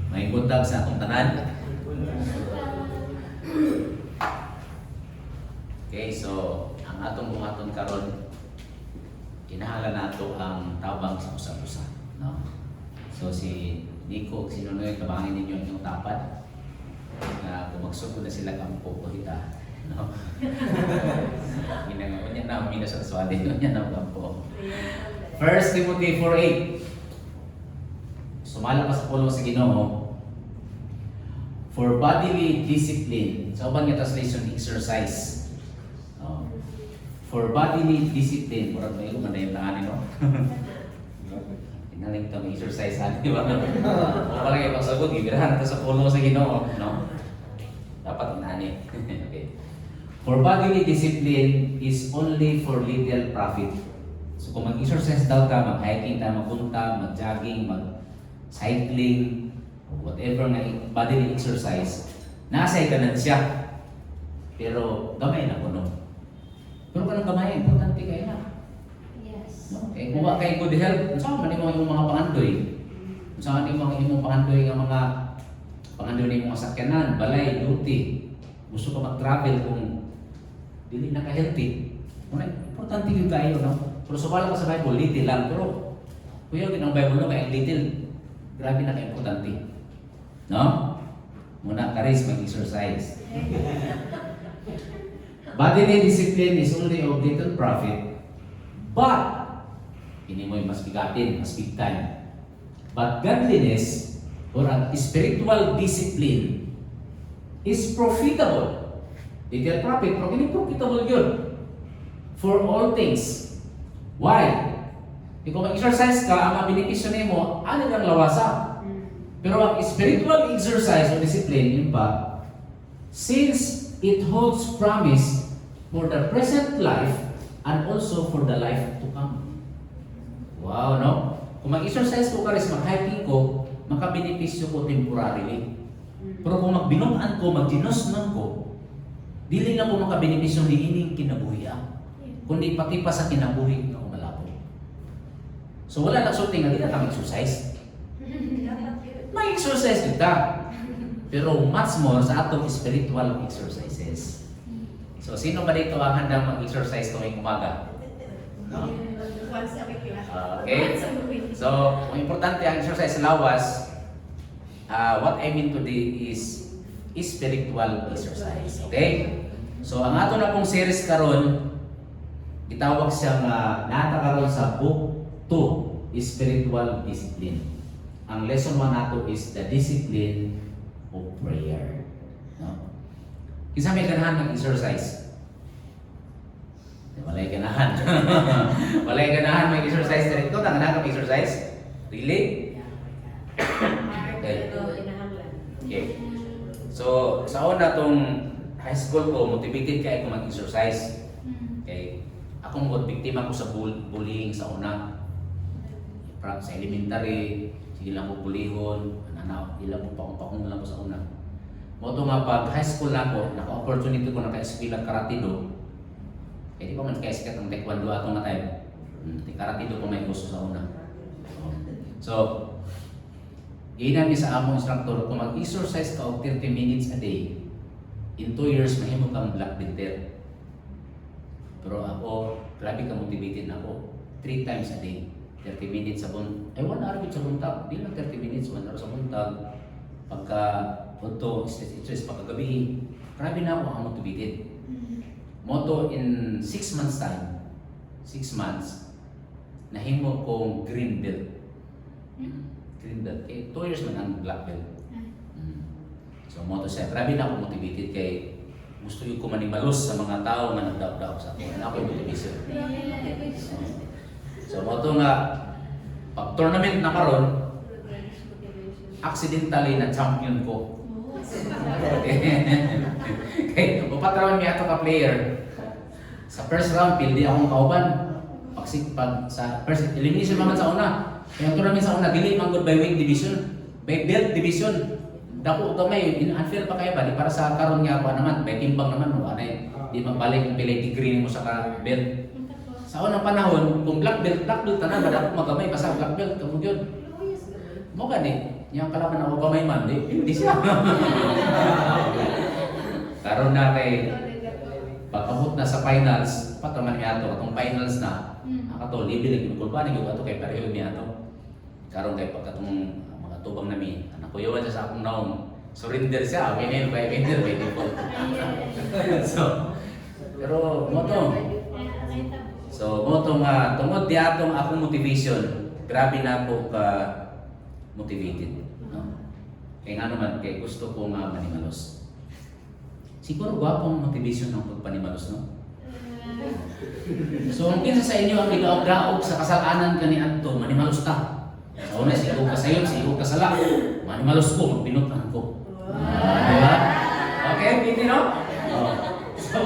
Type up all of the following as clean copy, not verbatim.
May buntag sa atong tanan. Okay, so ang atong buhaton karon kinahala nato ang tabang sa usa-usa, no? So si Nico, sino na yung tabangin ninyo yung tapat na kung magsugod na sila kang pupuhita, no? Ginagawa niya na uminas sa swali niya na kampo. 1 Timothy 4:8. Sumala ka sa pulong sa Ginoo. For bodily discipline. Sa ubang nga translation, exercise. For bodily discipline. Murag may ko man na yung tahanin, no? Tingnan kita may exercise natin, di ba? O pala kayo pagsabot, gibirahan natin sa pulong sa Ginoo, no? Dapat inani. Okay. For bodily discipline is only for little profit. So kung mag-exercise daw ka, mag-hiking ka, magpunta, mag-jogging, mag-cycling, whatever nga bodily exercise, nasa ganansya. Pero gamay na ko, no? Pero kanang gamay, importante kayo na. Yes. No? Kaya kung kayo good health, saan man yung mga pangandoy? Saan man yung pangandoy ng mga pangandoy ng mga sakyanan, balay, duty. Gusto ka mag-travel kung dili na ka-healthy. Importante yung kayo, no? Pero subala ka sa Bible, little lang. Pero kuya, ang Bible no, kaya little. Grabe na ka-importante. No? Muna, karis, mag-exercise. Bodily discipline is only of little profit, but ini mo mas bigatin, mas big time. But godliness or a spiritual discipline is profitable. Little profit, pero ini profitable yun for all things. Why? Kung mag-exercise ka, ang mga benepisyo nimo, ano ang lawasa? Pero ang spiritual exercise o discipline, yun ba, since it holds promise for the present life and also for the life to come. Wow, no? Kung mag-exercise ko karis, mag-hiking ko, makabenepisyo ko temporarily. Pero kung magbinuman ko, magdinosnon ko, dili na ko makabenepisyo ni ining kinabuhi, kundi pati pa sa kinabuhi na umalabo. So wala na sulting na di na kami exercise. May exercise kita. Pero much more sa atong spiritual exercises. So, sino ba dito ang handang mag-exercise tuwing umaga? No? Okay? So, kung importante ang exercise sa lawas, what I mean today is spiritual exercise. Okay? So, ang ato na pong series karon, itawag siyang nata karon sa book 2, spiritual discipline. Ang lesson 1 nato is the discipline of prayer. No? Kisa may ganahan mag-exercise. Walay ganahan. Walay ganahan mag-exercise na ito. Ganahan mag-exercise? Really? Okay. Okay. So, sa una tong high school ko, motivated kayo kung mag-exercise. Okay. Akong biktima ko sa bullying sa una. Sa elementary, sige lang ko bulihon. Ilang po pakong lang ko sa una. Moto nga pag high school na ako, naka-opportunity ko naka-eskwela karatido. Eh di ba man kaya-sikat ng taekwondo atong na time. Karatido ko may gusto sa una. So, inan ni sa among instructor, kung mag-exercise ka og 30 minutes a day, in 2 years mahimo kang black belt. Pero ako, grabe ka motivated na ako. 3 times a day. 30 minutes sa buntag. Ay, 1 hour sa buntag. Di lang 30 minutes, 1 hour sa buntag. Pagka punto, stress pagkagabi, grabe na ako ang motivated. Moto in 6 months time, 6 months, nahimo kong green belt. Green belt. Eh, 2 years man ang black belt. So, moto siya. Grabe na ako motivated kay gusto ko manimalos sa mga tao na nagdaw-daw sa akin. Ako yung motivation. So, moto nga, pag tournament na karon, accidentally na champion ko. Okay, upat round may ato ka player. Sa first round, pildi akong kauban. Pag sa first elimination naman sa una. Kaya tournament sa una, dili man good by weight division. By belt division. Dako gamay, unfair pa kaya ba? Di para sa karon nga ako naman, may timbang naman mo. Anay, di magbalik ang pilay degree mo sa belt. Sa unang panahon, kung black belt tanan, ba dapat magamay, basta black belt, kamog yun. Mo gani. Yang kalaban ako gamay man, hindi siya. Karon na kay pagkabot na sa finals, pataman niya ato, atong finals na, ato libre lagi kulpa ni ato kay pareho niya ato. Karon kay pagkatong mga tubang nami, anak ko yawan sa akong naong surrender siya, winner by default. So, pero mo to. So, mo to nga tungod di atong akong motivation, grabe na ako ka motivated, no? Kaya nga naman, kay gusto ko nga manimalos. Siguro gwapong motivation ng pagpanimalos, no? So, kung kinsa sa inyo ang igaog-gaog sa kasalanan kani adto, manimalos ta. Sa una, sigo ka sayon, sigo ka sala. Manimalos ko, magpinutan ko. Diba? Okay, hindi no? Oh. So,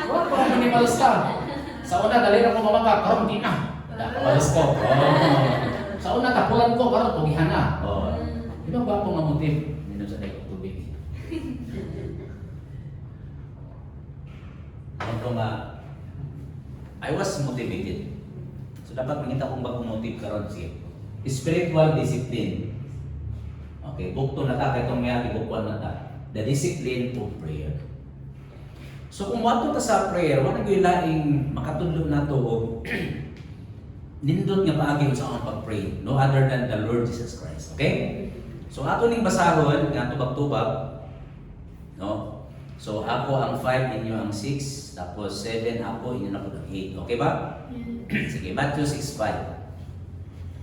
gwapong manimalos ta. Sa una, dali na ko mamaka, karon di na. Malos ko. Oh. Sa una, tapulan ko, karon tugihan na. Oh. Di ba gwapong nga motive? Minom sa daig tubig. Ito nga, I was motivated. So dapat makita kong bagong motive karon sige. Spiritual discipline. Okay, bukto na ta kay tong mayari bukwan na ta. The discipline of prayer. So kung wato ta sa prayer, wala gyud laing makatudlo nato og nindot nga paagi sa akong pag-pray, no other than the Lord Jesus Christ. Okay? So ato ning basahon nga tubag-tubag, no? So ako ang 5, inyo ang 6, tapos 7 ako, inyo na po ang 8. Okay ba? Sige, Matthew 6:5.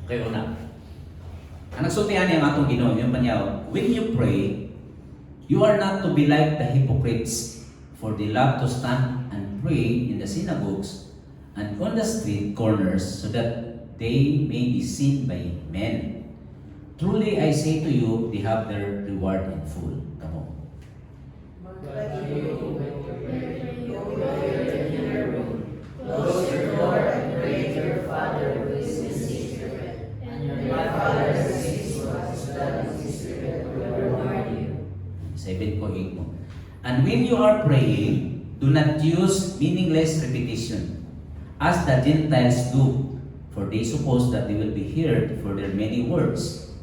Okay, una. Ang nagsultihan niya ang atong Ginoo, yung panyaw, when you pray, you are not to be like the hypocrites, for they love to stand and pray in the synagogues and on the street corners, so that they may be seen by men. Truly I say to you, they have their reward in full. Come on. Close your door and pray to your Father who is in secret, and your Father who sees what is done in secret will reward you. 7 ko 8 mo. And when you are praying, do not use meaningless repetition, as the Gentiles do, for they suppose that they will be heard for their many words.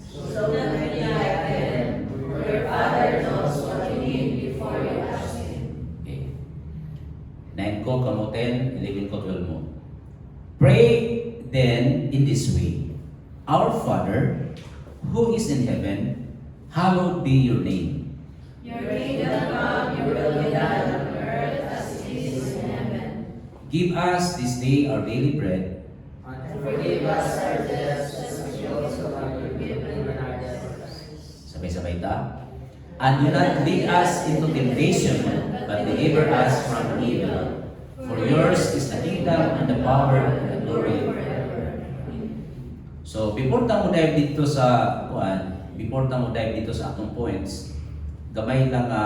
So don't be like them, for your Father knows what you need before you ask Him. Okay. 9 ko, kamo 10, 11 ko, 12 mo. Pray then in this way, Our Father, who is in heaven, hallowed be your name. Your kingdom come, your will be done on earth as it is in heaven. Give us this day our daily bread, And forgive us our debts as we also have forgiven our debtors. sabay-sabay ta. And do not lead us into temptation, but deliver us from evil. For yours is the kingdom and the power and the glory forever. So, before ta mo dive dito sa before ta mo dive dito sa atong points, gamay lang nga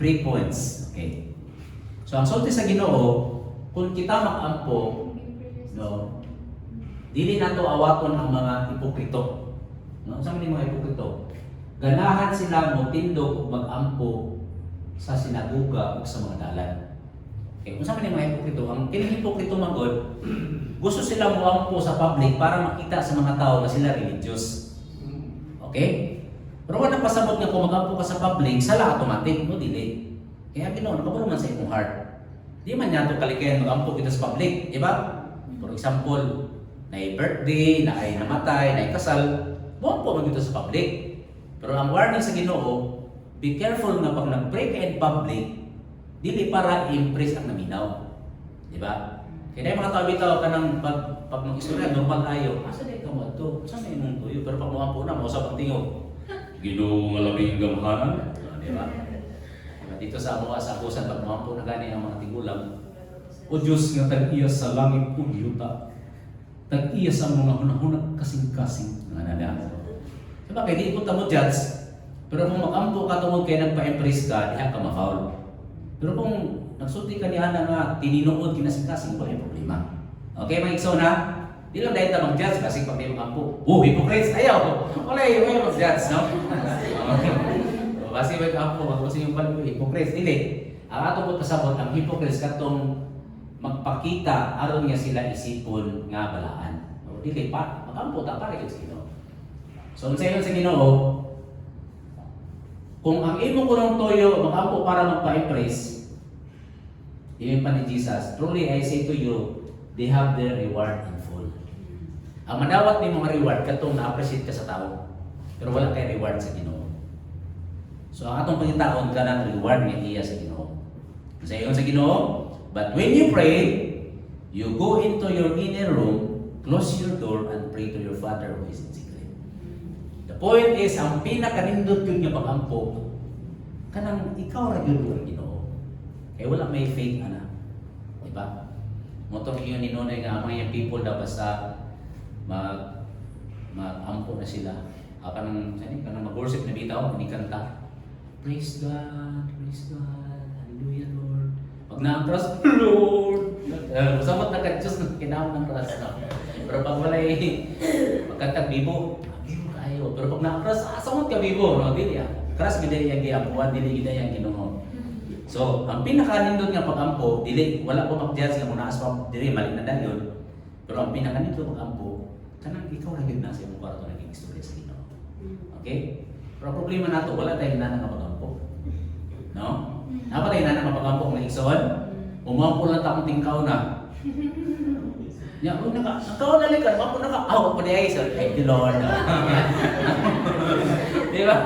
3 points. Okay. So, ang sulti sa Ginoo, kung kita makampo, no, dili nato awaton ang mga hipokrito. No, sa mga hipokrito, ganahan sila mo tindog ug mag-ampo sa sinaguga ug sa mga dalan. Okay, kung sa mga hipokrito, ang kining hipokrito magod, gusto sila mo ampo sa public para makita sa mga tao na sila religious. Okay? Pero kung napasabot nga kung mag-ampo ka sa public, sala automatic, no, dili. Kaya Ginoo, nakabalo man sa imong heart. Di man niya ito kalikayan mag-ampo kita sa public, di ba? For example, na birthday, na ay namatay, na ay kasal, buwan po mag-ito sa public. Pero ang warning sa Ginoo, be careful nga pag nag-pray ka in public, dili para impress ang naminaw. Di ba? Kaya yung mga tao bitaw ka ng pag mag-istorya, normal tayo. Asa na ikaw mo ito? Saan na imong tuyo? Pero pag muampo na, mausap ang tingog. Ginoo nga labing gamhanan. Di ba? Dito sa mga sa akusan, pag muampo na gani ang mga tigulang, O Diyos nga tag-iya sa langit ug yuta, tag-iya sa mga hunahunag kasing-kasing nga nana. Diba, kaya di ko tamo judge, pero kung mag-ampo ka tungod kaya nagpa-impress ka, diha ka ma-foul. Pero kung nagsulti ka niya na nga, tininuod kinasing-kasing, wala yung problema. Okay, mga ikso na? Di lang dahil ta mag-judge kasi pag may mag-ampo, hypocrites, ayaw! Wala yung mag-judge, no? Okay. Kasi may mag-ampo, kasi yung pala hypocrites, dili. Ang ato po pasabot, ang hypocrites katong magpakita aron nga sila isipon nga balaan. O dili pa, mag-ampo ta para gyud sino. So sa inyo sa Ginoo, kung ang imo kunong toyo magampo para magpa-impress, yun pa ni Jesus, truly I say to you, they have their reward in full. Ang madawat ni mga reward katong na-appreciate ka sa tao, pero wala kay reward sa Ginoo. So ang atong pangitaon kanang reward nga iya sa Ginoo. Sa iyo sa Ginoo, but when you pray, you go into your inner room, close your door, and pray to your Father who is in secret. The point is, ang pinakanindot yun nga pag-ampo, kanang ikaw ra gyud ang Ginoo. Kaya wala may faith ana. Diba? Motong iyon ni Nonay nga ang mga people daw basta mag-ampo na sila. Kanang mag-worship na bitaw, kanta. Praise God, hallelujah Lord. Pag na-trust, Lord. Samot na ka-Diyos na kinahon ng trust na. Pero pag walay pagkatag bibo kayo. Pero pag na-trust, samot ka bibo. No? Dili trust gid yang giampuan, dili gid yang Ginoo. So, ang pinakanindot nga pag-ampo, dili wala ko mag-judge nga muna aswap dili mali na dayon. Pero ang pinakanindot pag-ampo, kanang ikaw ra gyud na sa imong kwarto naging istorya sa Ginoo. Okay? Pero ang problema nato, wala tayong nana nga pag-ampo. No? Napa tayo nana nga pag-ampo nga igsoon? Umampo lang takong tingkaw na. Ya, nakaw na likan, umampo na ka. Aw, pa diay sir. Thank you Lord. Di ba?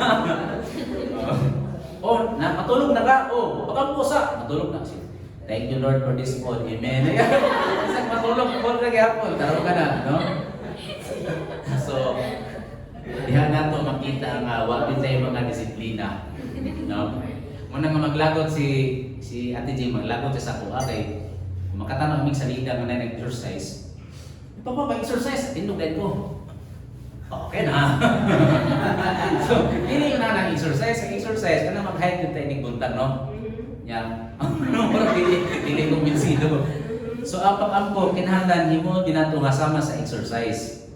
Oh, matulog na ka. Oh, pag-ampo sa. Matulog na. Thank you Lord for this food. Amen. Isang matulog po na gyapon. Taro ka na, no? So, diha nato makita nga wa tayo mga disiplina. No? Muna nga maglagot si Ate Jim, maglagot siya sa kuha kay makatanong aming salida nga nag-exercise. Ito pa exercise, tinugay ko. Okay na. So, hindi yun na exercise. Ang exercise, ka na mag-hike yung technique buntag, no? Yan. Hindi kong minsido. So, ang pag-ampo, kinahanglan, himo dinato nga sama sa exercise.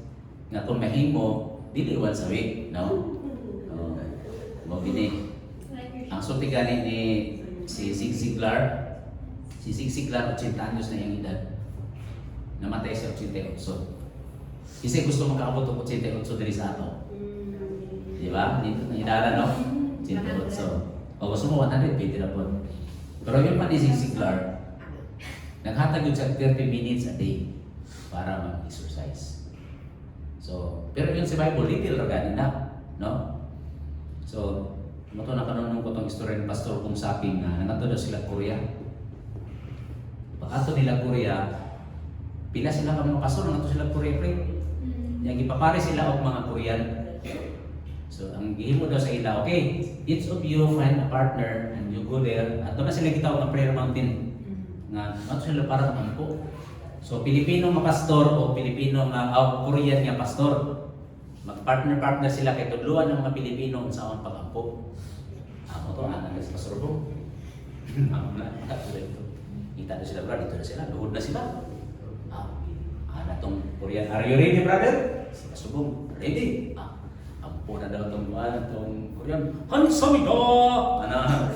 Nga kung mahimo, dili once a week, no? Mabini. Ang sulti gani ni si Zig Ziglar, 80 anyos na yung edad. Namatay siya 88. Kasi gusto makaabot ng 88 diri sa ato. Di ba? Dito na idara, no? 88. O gusto mo 100, pwede na po. Pero yun pa ni Zig Ziglar, naghatag yun siya 30 minutes a day para mag-exercise. So, pero yun si Bible, little gani na, no? So, mato na kanunong ko itong istorya ng Pastor Kung Saping na nangato daw sila Korea. Pag-ato nila Korea, pila sila ka mga pastor, nangato sila Korea, pre. Yang ipapare sila og mga Korean. So, ang gihimo daw sa ila, okay, each of you find a partner and you go there. At doon na sila gitawag ng prayer mountain. Nga, mato sila para mampo. So, Pilipino nga pastor o Pilipino nga Korean nga pastor. Mag-partner sila kay tudluan ng mga Pilipino sa akong pag-ampo. Amo to, anak sa pastor ko. Amo na, kita na sila, bro, dito na sila, luhod na sila. Ana tong Korean, are you ready, brother? Si Kasubong, ready? Ampo na daw tong Korean. Hansamida! Ana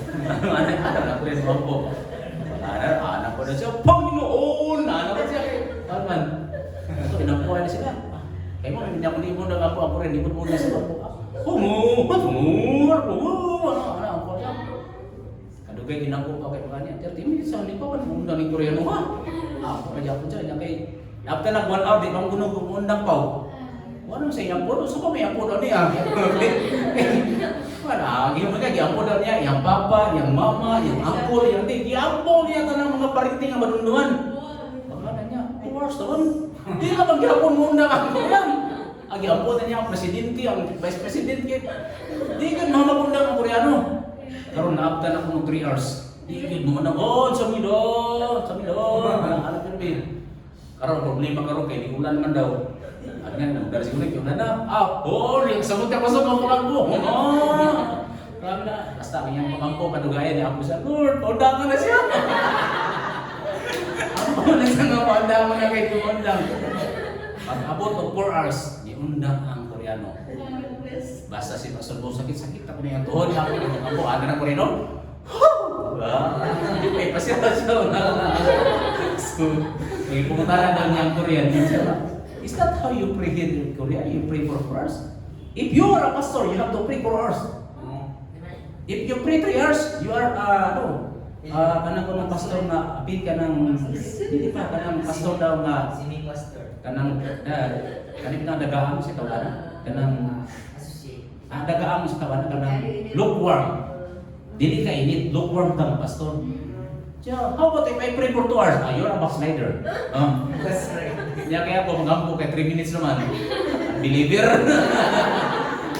na Korean ampo. Anak ko na siya, Panginoon! Anak ko siya, Panginoon. Ito, inapuan na sila. Kaya mo, hindi ako limon na ako rin, limon muna sa ako. Humor! Ano ako siya? Kadugay, ginako pa kay Pagani. 30 minutes sa lipawan, muna ng Koreano ha. Ako na dyan po dyan, kay after nag 1 hour, di bang gunog umundang pa. Anong sa iyang puno? So kami ang puno niya. Wala, yung mga giyampo daw niya, yung papa, yung mama, yung uncle, yung di. Giyampo niya ito ng mga pariting ang madunduan. Baka na niya, course doon. Di ka mag-giyapon muna ang Korean. Ang giyampo na niya ang presidente, ang vice presidente. Di ka mamagundang ang Koreano. Karoon na-uptan ako ng 3 hours. Di ka gumandang, oh, samido. Anak yun, babe. Karoon, problema karoon kay di ulan man daw. At nga, nagdara siguro yung nana. Yung samot ka pasok ang kulang ko. Marami na. Basta kanyang pamangko, kadugayan niya ako siya. Lord, paundangan na siya. Ako na siya nga paundangan na kay kumundang. Pag-abot ng 4 hours, niundang ang Koreano. Basta si Pastor Bo, sakit-sakit ako na yung tuhod. Ako, aga na Koreano. Hindi pa ipasya-pasya. So, may pumunta na daw niya ang Korean. Is that how you pray here in Korea? You pray for 4 hours? If you are a pastor, you have to pray 4 hours. If you pray 3 hours, you are kanang ko ng pastor nga apil ka ng hindi pa kanang pastor daw nga Sini pastor. kanang kanang nagaam sa tawanan kanang Associate. nagaam sa tawanan kanang lukewarm. Dili ka init, lukewarm kang pastor. So, how about if I pray for 2 hours? You're a backslider. That's right. Kaya kaya po magampo kay 3 minutes naman. Believer.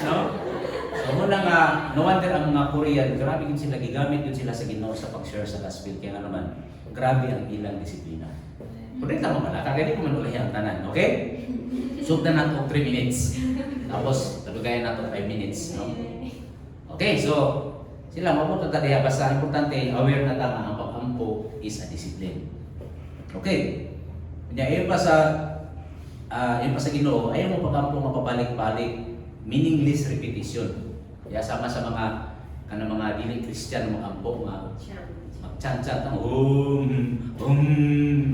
No? So muna nga, no wonder ang mga Korean, grabe yun sila, gigamit yun sila sa Ginoo sa pag-share sa gospel. Kaya nga naman, grabe ang ilang disiplina. Pwede tama ba? Kaya di ko man ulahi ang tanan, okay? Sugdan na ito 3 minutes. Tapos, talugayan na ito 5 minutes. No? Okay, so, sila mapunta tayo. Basta importante, aware na tama ang pag-ampo is a discipline. Okay? Kanya, ayon pa sa Ginoo, ayaw mo pag-ampo mapabalik-balik, meaningless repetition. Kaya sama sa mga diling Christian mag-ampo, mag-chant-chant ng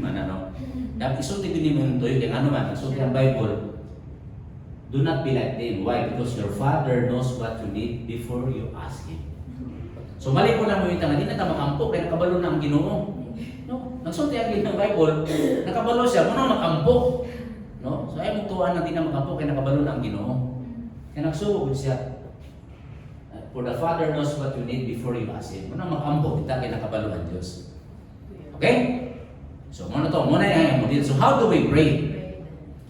ano. Dapat isulti din mo ito, yung ano man, isulti ang Bible. Do not be like them. Why? Because your Father knows what you need before you ask Him. So mali ko lang mo yung tanga, di na ka mag-ampo, kaya nakabalo na ang Ginoo. No? Nagsulti ang Bible, nakabalo siya, muna mag-ampo. No? So ayaw mong tuwan na di na mag-ampo, kaya nakabalo na ang Ginoo. Kaya nagsugod siya. For the Father knows what you need before you ask Him. Muna mag-ampo kita, kaya nakabalo ang Diyos. Okay? So muna yan mo din. So how do we pray?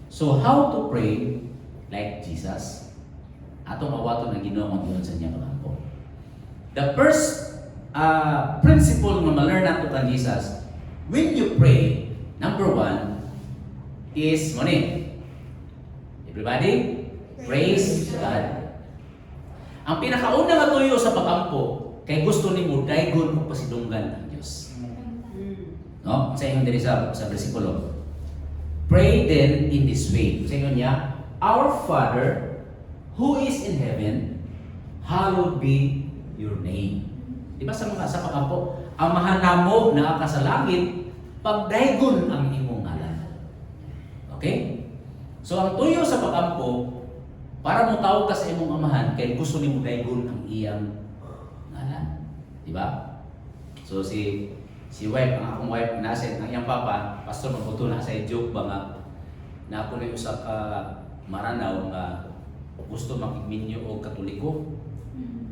So how to pray like Jesus? Atong awato ng Ginoo ang Diyon sa niya mag-ampo. The first principle na ma-learn nato kan Jesus, when you pray, number 1 is money. Everybody, praise God. Ang pinakauna nga tuyo sa pag-ampo, kay gusto ni mo daygon o pasidunggan ang Diyos. No? Sa inyo diri sa bersikulo. Pray then in this way. Sa inyo niya, Our Father who is in heaven, hallowed be your name. Di ba sa pag-ampo, amahan namo na ka sa langit, pagdaygon ang imong ngalan. Okay? So ang tuyo sa pag-ampo, para mo tawag ka sa imong amahan, kaya gusto ni mo daygon ang iyang ngalan. Di ba? So si wife, ang akong wife, nasa ang iyang papa, pastor magbuto na sa joke ba nga, na ako na usa ka maranaw nga gusto makigminyo o katoliko.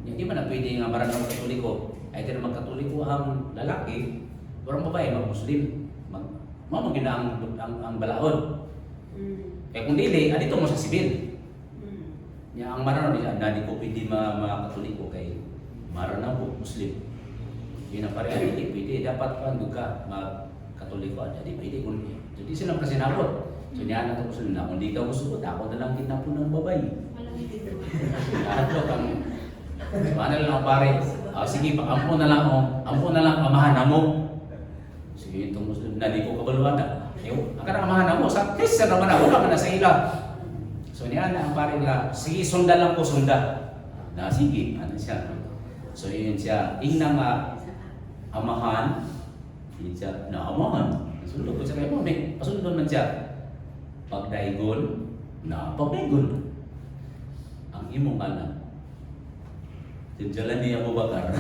Hindi man na pwede nga maranaw o katoliko. Ay din magkatoliko ang lalaki, orang babae mag-Muslim. Mamagina ang balaod. Kaya kung dili, adito mo sa sibil. Ya, ang maranaw niya, hindi ko pwede makatoliko kay maranaw po Muslim. Yun ang pareha, hindi pwede. Dapat pa ka mag-katoliko. Hindi pwede. Jadi silang kasi nabot. So niya na ito Muslim na. Kung di ka gusto ko, ako na lang kita po ng babae. Ato kang ano lang pare. Sige, ampo na lang amahan mo. Sige, itong Muslim na di ko kabaluan na. Ang amahan mo, sa Christian naman ako, wala ka na sa ila. So niya na ang pare nga, sige, sunda lang ko, sunda. Na sige, ano siya. So yun siya, inang amahan, yun siya, na amahan. Sundot ko siya kayo, may pasundon man siya. Pagdaygon, na pagdaygon. Ang imong alam. Jalan niya mo bakar.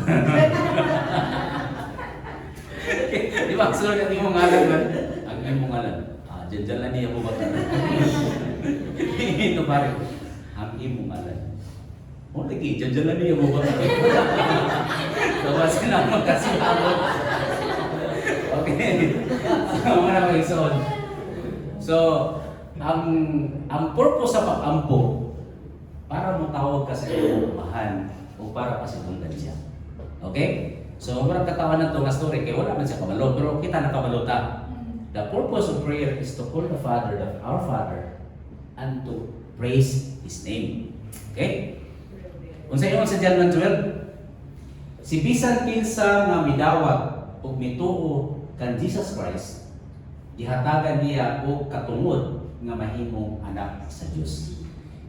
Di ba? Sunod ang imong alam man. Ang imong alam. Jalan niya mo bakar. Ito pare. Ang imong alam. O, lagi, jalan niya mo bakar. Tawas ka na magkasilabot. Okay. So, mga kaisod. So, ang purpose sa pag-ampo, para mo tawag ka sa iyong umahan o para pasidunggan siya. Okay? So, marang katawan na ito nga story, kaya wala man siya kabalo, pero kita nakabalota. The purpose of prayer is to call the Father, our Father, and to praise His name. Okay? Kung sa inyo sa John 1:12, si bisan kinsa nga midawat o mituo kan Jesus Christ, gihatagan niya o katungod nga mahimong anak sa Dios.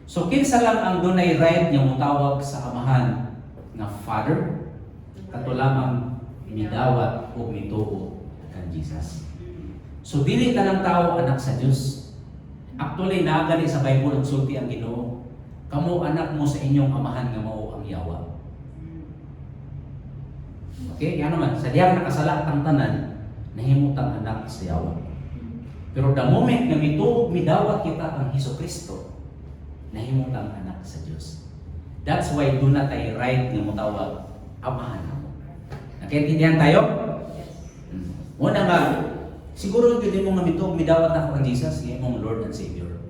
So kinsa lang ang dunay right nga motawag sa amahan nga Father, kato lamang midawat o mituo kan Jesus. So dili tanang tao anak sa Dios. Actually nagali sa Bible ang sulti ang Ginoo Kamo anak mo sa inyong amahan nga mao ang Yawa. Okay, yan naman. Sa diyang nakasala ang tanan, nahimutang anak sa Yawa. Pero the moment na mituog, midawat kita ang Hesus Kristo, nahimutang anak sa Diyos. That's why do not tayo right nga mutawag amahan mo. Nakaintindihan tayo? Una nga, siguro hindi mo nga mituog, midawat na ako ang Jesus, nga mong Lord and Savior.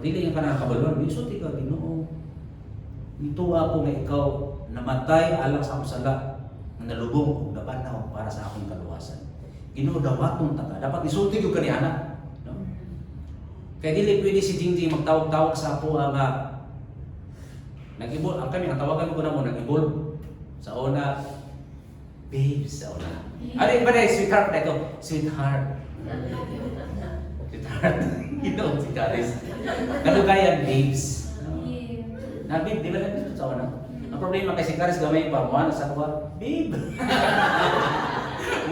Dili yung kanang kabalwan, isulti ka, Ginoo. Nituwa ako nga ikaw namatay alang sa akong sala, na nalubong o nabanaw para sa akong kaluwasan. Ginoo, dawaton ta ka. Dapat isulti ko kaniana. No? Kaya dili pwede si Jingjing magtawag-tawag sa ako nga nag-ibol. Ang kami, ang tawagan ko na mo, nag-ibol. Sa una, babes, sa una. Ano yung ba na, sweetheart na ito? Sweetheart. Sweetheart. Ginoo, si Charis. Kalugayan, babes. Babe, di ba na dito sa una? Ang problema kay si Charis gamay pa, mo sa kuha, babe.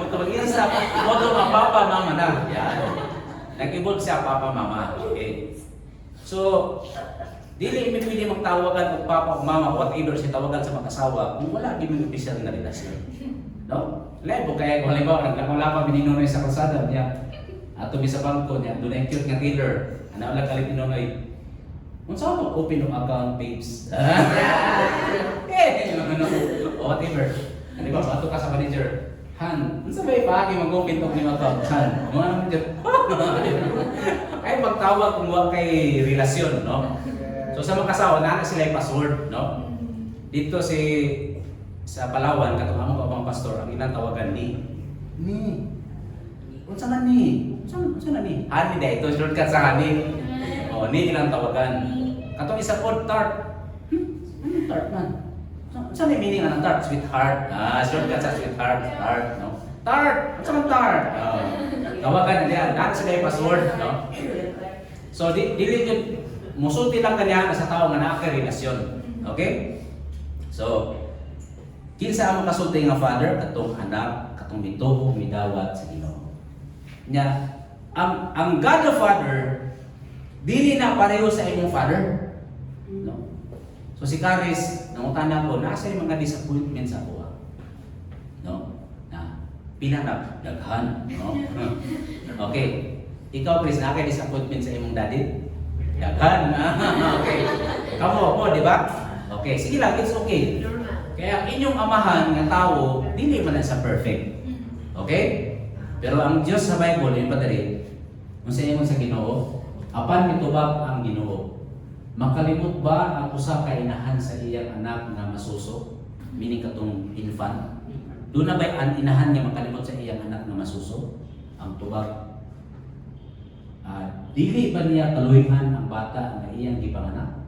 Moto mag-isa, moto papa mama na. Yan. Nag-ibol siya papa mama. Okay. So, dili mi pwede magtawagan og papa o mama whatever si tawagan sa mag-asawa kung wala di mo opisyal na relasyon. No? Lebo kaya kung halimbawa naglakwala pa bininunoy sa kalsada niya ato mi sa bangko niya dunay cute nga dealer ana wala kalit pinunoy. Unsa mo open ng account babes? Whatever. Ano ba ato ka sa manager? Han, unsa may paagi mag-open tong lima account? Han, mo manager. Ay magtawag kung wa kay relasyon, no? So sa mga kasawa, na sila yung password, no? Dito sa Palawan, katong amo kabang pastor, ang ilang tawagan ni. Unsa man ni? Unsa na ni? Hani da ito, shortcut sa hani. Oh, ni ilang tawagan. Katong isa pod tart. Ano tart man? Unsa may meaning ng tart? Sweetheart. Shortcut sa sweetheart, tart, no? Tart. Unsa man tart? Tawagan nila, na sila yung password, no? So dili jud musulti lang kanya sa tao nga naa kay relasyon. Okay? So, kinsa ang kasulti nga father katong anak, katong bituho, midawat sa Ginoo. Nya, ang God the Father dili na pareho sa imong father. No? So si Charis, nangutana ko, nasa yung mga disappointment sa ako. No? Na pila na daghan, no? Okay. Ikaw, Chris, na kay disappointment sa imong daddy? Daghan. Okay. Kamu po, di ba? Okay, sige lang, it's okay. Kaya inyong amahan nga tao, dili man sa perfect. Okay? Pero ang Diyos sa Bible, yung padari, kung sa inyo sa Ginoo, apan mitubag ang Ginoo. Makalimot ba ang usa ka inahan sa iyang anak na masuso? Meaning katong infant. Doon na ba ang inahan niya makalimot sa iyang anak na masuso? Ang tubag. Dili ba niya kaluhihan ang bata na iyang gipanganak?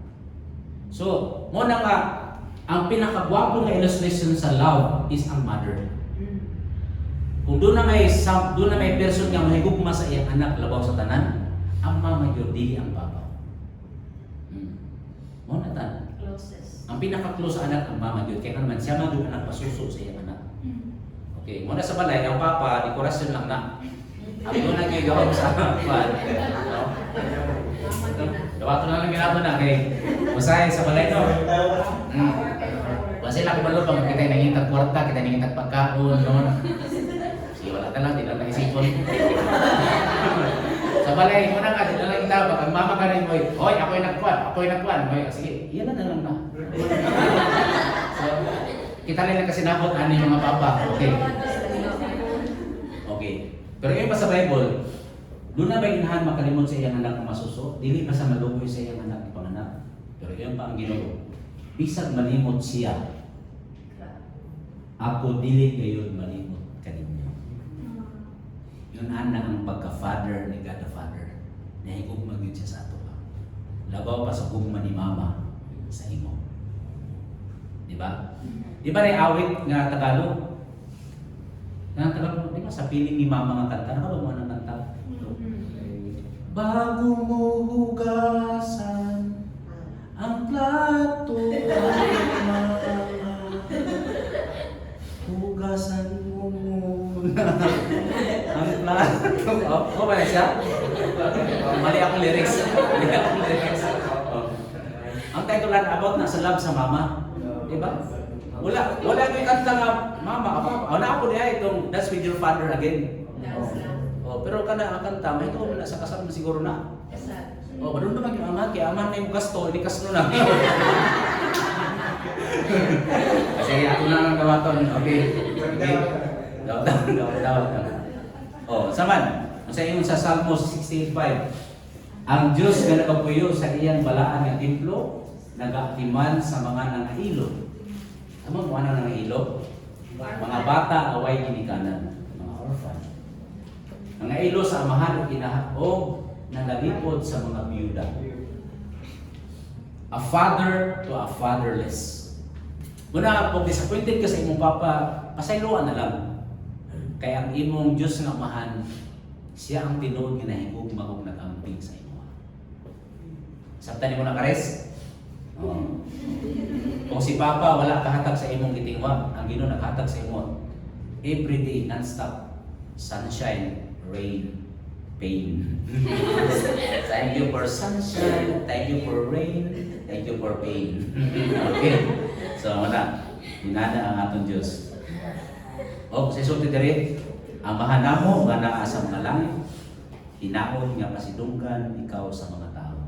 So, mo na nga, ang pinakagwapo nga illustration sa love is ang mother. Kung doon na may person nga mahigugma sa iyang anak labaw sa tanan, ang mama yun, dili ang papa. Mo na tan. Ang pinaka-close sa anak ang mama yun, kaya naman siya man yung anak pasuso sa iyang anak. Okay, mo na sa balay, ang papa, dekorasyon lang na. Ako na kayo gawin sa pan. Dawato na lang ginagawa na kay Masay sa balay, no? Kasi lang kumalo pag kita nangintag kwarta, kita nangintag pagkaon, no? Sige, wala ka lang, di lang naisipon. Sa balay, muna ka, di lang kita, pag ang mama ka rin mo, hoy, ako'y nagkuhan. Hoy, sige, iyan na lang na. So, kita rin lang kasi nabot, ano yung mga papa, okay? Okay. Pero yung pa sa Bible, doon na ba inahan makalimot sa iyang anak na masuso? Dili pa sa malugoy sa iyang anak na panganak. Pero yun pa ang Ginoo. Bisag malimot siya, ako dili gayon malimot kaninyo. Yun ana ang pagka-father ni God the Father. Nahigugma yun siya sa ato. Labaw pa sa gugma ni Mama sa imo. Di ba? Di ba na awit nga Tagalog? Di ba sa piling ni Mama nga kanta? Nakalo mo ng kanta? Bago mo hugasan ang plato hugasan mo muna ang plato. Ba na siya? Mali akong lyrics. titulan about na sa love sa mama. Di ba? Wala yung kanta nga, mama, papa. Na ako niya itong That's With Your Father Again. Pero kana ang kanta, may ito na sa kasal mo siguro na. Madun naman yung ama, kaya ama na yung gasto, hindi kasno na. Kasi ako na lang gawaton, okay? Dawat. Saman, sa yung sa Salmos 68:5, ang Diyos nga nakapuyo sa iyang balaan nga templo, nagaatiman sa mga nangahilo. Ano mo ano nangahilo? Mga bata away ginikanan, mga orphan. Nangahilo sa amahan o kinahog, nagalipod sa mga biyuda. A father to a fatherless. Muna, pag disappointed ka sa imong papa, pasayloan na lang. Kaya ang imong Diyos nga amahan, siya ang tinuod nga nahigugma kung nag-amping sa imo. Sabtan mo na kares? Kung si papa wala kahatag sa imong gitingwa, ang Ginoo naghatag sa imo. Every day, non-stop. Sunshine, rain, pain. Thank you for sunshine, thank you for rain, thank you for pain. Okay? So, wala. Hinana ang atong Diyos. Sa isulti diri, amahan namo nga naa sa mga langit, hinaon nga pasidunggan ikaw sa mga tao.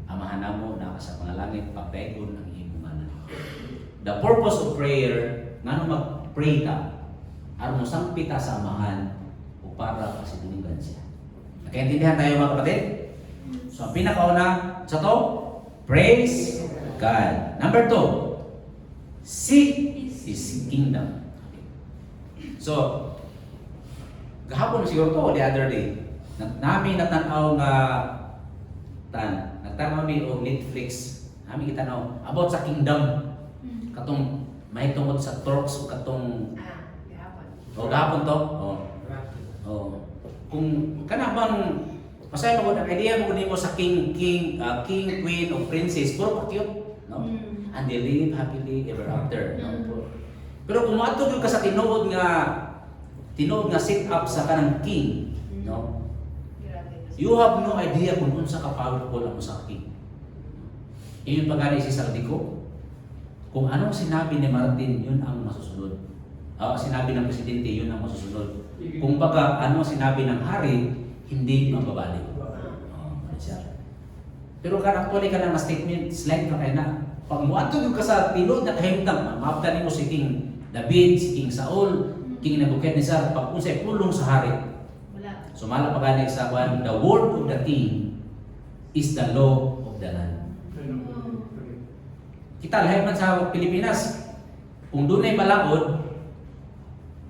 Amahan namo naa sa mga langit, pagdayon ang imong ngalan. The purpose of prayer, ngano mag-pray ta, aron mo sangpita sa amahan o para pasidunggan siya. Nakaintindihan tayo mga kapatid? So, ang pinakauna sa to, praise God. Number 2, seek His kingdom. So, gahapon siguro to, the other day, namin natanaw nga nagtanaw mi og Netflix, namin kitanaw about sa kingdom. Katong may tungod sa Turks o katong gahapon to. Kung kana bang masaya mo ang idea mo nimo sa king, queen o princess, puro cute, no? And they live happily ever after, no? Pero kung matog ka sa tinuod nga set up sa kanang king, no? You have no idea kung unsa ka powerful ang sa king. Iyon pagani si Saldico, kung anong sinabi ni Martin, yun ang masusunod. Sinabi ng presidente, yun ang masusunod. Kung baga ano sinabi ng hari, hindi mababalik. Pero actually ka na statement, slide ka kayo na. Pag muatog ka sa tinuod na kahimtang, maabdan mo si King David, si King Saul, King Nebuchadnezzar, pag unsay pulong sa hari. Sumala pagani sa kwan, the word of the king is the law of the land. Kita lahat man sa Pilipinas, kung dunay balaod,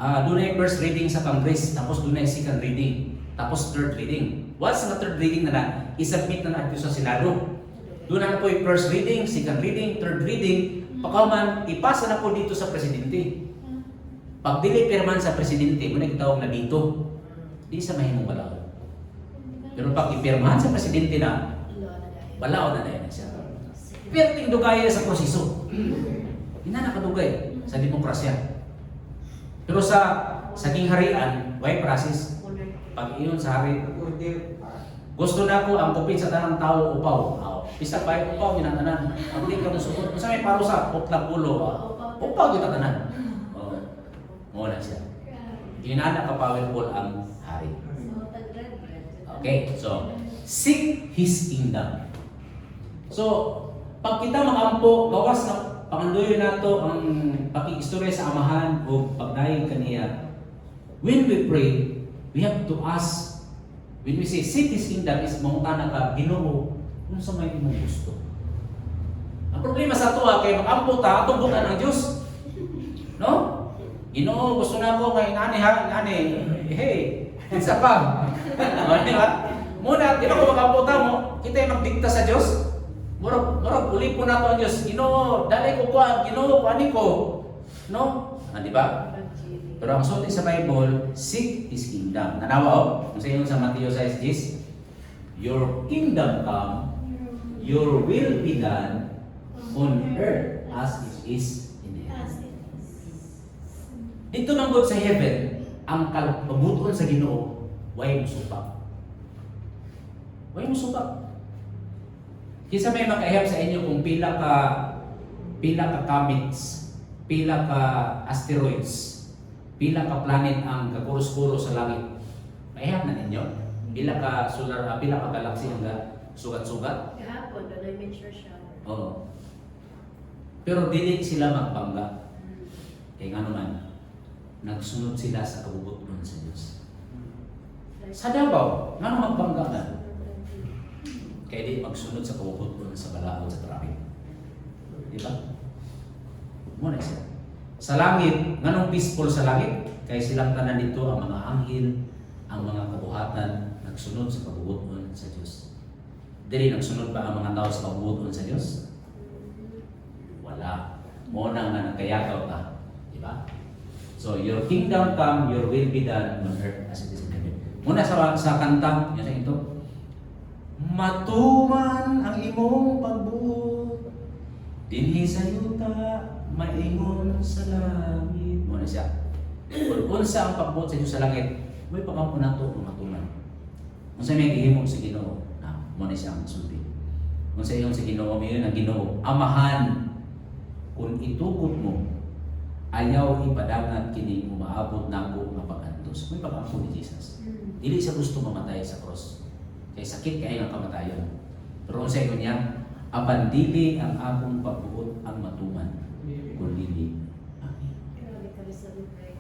dunay first reading sa Congress, tapos dunay second reading, tapos third reading. Once na third reading na isubmit na natin sa Senado. Doon na po yung first reading, second reading, third reading, pagkaman ipasa na po dito sa presidente. Pag dili pirman sa presidente, muna kitawag na dito, di sa mahimong balaod. Pero pag ipirmahan sa presidente na, balaod na yan siya. Perting dugay sa proseso. Hindi na nakadugay sa demokrasya. Pero sa king harian, why process? Pag iyon sa hari, gusto na ko ang kupit sa tanang tao upaw. Pista pa yung upaw, ginatanan. Ang di ka musuot. Kung sa may parusa, putla pulo, upaw ginatanan. Muna siya. Ginana ka powerful ang hari. Okay, so seek His kingdom. So, pag kita makampo, gawas na pangandoyo nato ang pakikistorya sa amahan o pagdayon kaniya. When we pray, we have to ask. When we say seek His kingdom, is mangutana ka, Ginoo, kung sa may imong gusto. Ang problema sa ato kay makampo ta, tubukan ang Dios. No? Ginoo, gusto na ko kay inani ha, inani. Hey, isa pa. Di ba? Muna, Ginoo ko makampo ta mo, kita magdikta sa Dios. Murag uli po na to ang Diyos. Ginoo, dali ko kuan, Ginoo, kuani ko. No? Di ba? Pero ang sulti sa Bible, seek His kingdom. Nanawa o? Kung sa inyo sa Matthew 6:10, your kingdom come, your will be done on earth as it is in heaven. Dito man God sa heaven, ang kabuton sa Ginoo, way musupak. Way musupak. Kisa may makaihap sa inyo kung pila ka comets, pila ka asteroids, pila ka planet ang kakuros-kuros sa langit. Maihap na ninyo? Pila ka pila ka galaxy ang sugat-sugat? Kahapon, doon ay measure shower. Oo. Pero dili sila magpangga. Kaya nga naman, nagsunod sila sa kabubuton sa Diyos. Sa Davao, nga magpangga na. Kaya di magsunod sa kabubuton sa balaod sa traffic. Di ba? Muna siya. Sa langit, nganong peaceful sa langit? Kaya silang tanan dito ang mga anghel, ang mga kabuhatan, nagsunod sa kabubuton sa Diyos. Dili nagsunod ba ang mga tao sa kabubuton sa Diyos? Wala. Muna nga nagkayakaw ka. Di ba? So, your kingdom come, your will be done on earth as it is in heaven. Muna sa kanta, yun sa ito. Matuman ang imong pagbuot, dinhi sa yuta, maingon sa langit. Muna siya. Kung unsa ang pagbuot sa Diyos sa langit, may pagkampo na ito kung matuman. Kung sa may gihimo sa Ginoo, muna siya ang sulti. Kung sa iyong sa Ginoo, may yun ang Ginoo, amahan, kung itugot mo, ayaw ipadangan kini umaabot na ako nga pag-antos. May pag-ampo ni Jesus. Dili siya gusto mamatay sa cross. Kaya sakit kaya ang kamatayon. Pero kung sa iyo niya, apan dili ang akong pagbuot ang matuman. Kung dili. Grabe ka sa lugar.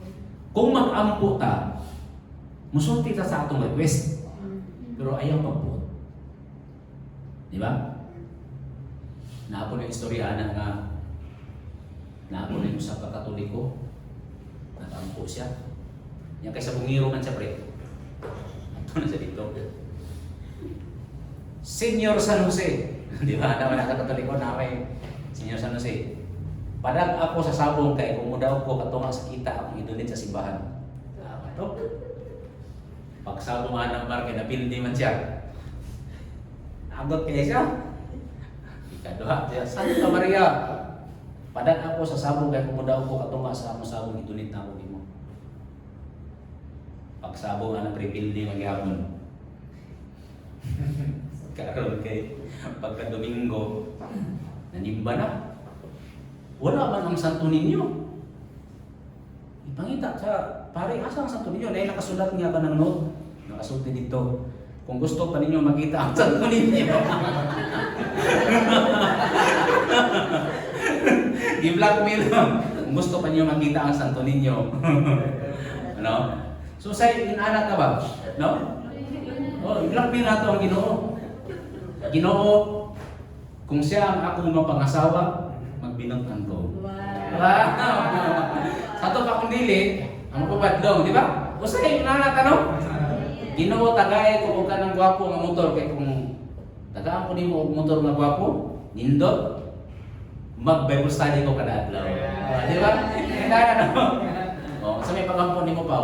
Kung mag-ampo ta, musulti ta sa atong request. Pero ayaw pagbuot. Di ba? Naapon yung istorya nga naapon yung sa Katoliko. Nag-ampo siya. Yan kaysa bungiro man siya pre. Ito na siya dito. Senior San Jose. Di ba? Naman nakakatoliko na may Senior San Jose. Padag ako sa sabong kay kung mudaw ko katunga sa kita akong idunit sa simbahan. Ito. Pagsabong ng bar kay napildi man siya. Agot kaya siya. Ikaduha siya. Santa Maria. Padag ako sa sabong kay kung mudaw ko katunga sa among sabong idunit na ako nimo. Pagsabong ng pre-pildi magyapon. Karon kay pagka Domingo nanimba na. Wala man ang santo ninyo. Ipangita sa pare asa ang santo ninyo? Dahil nakasulat nga ba ng note? Nakasulat dito. Kung gusto pa ninyo makita ang santo ninyo. I-blackmail lang. Kung gusto pa ninyo makita ang santo ninyo. Ano? So sa inana ka ba? No? Oh, i-blackmail nato ang Ginoo. Ginoo, kung siya ang akong mapangasawa, magbinutan ko. Wow! Sa ito pa kung dili, ang mapapadlong, di ba? O sa'yo, yung nanatano? Ginoo, tagay ko ka ng gwapo ng motor, kaya kung tagaan ko ni mo motor ng gwapo, nindot, mag-Bible study ko kada adlaw. Di ba? Kaya ano? O, sa may pagampo ni mo pa,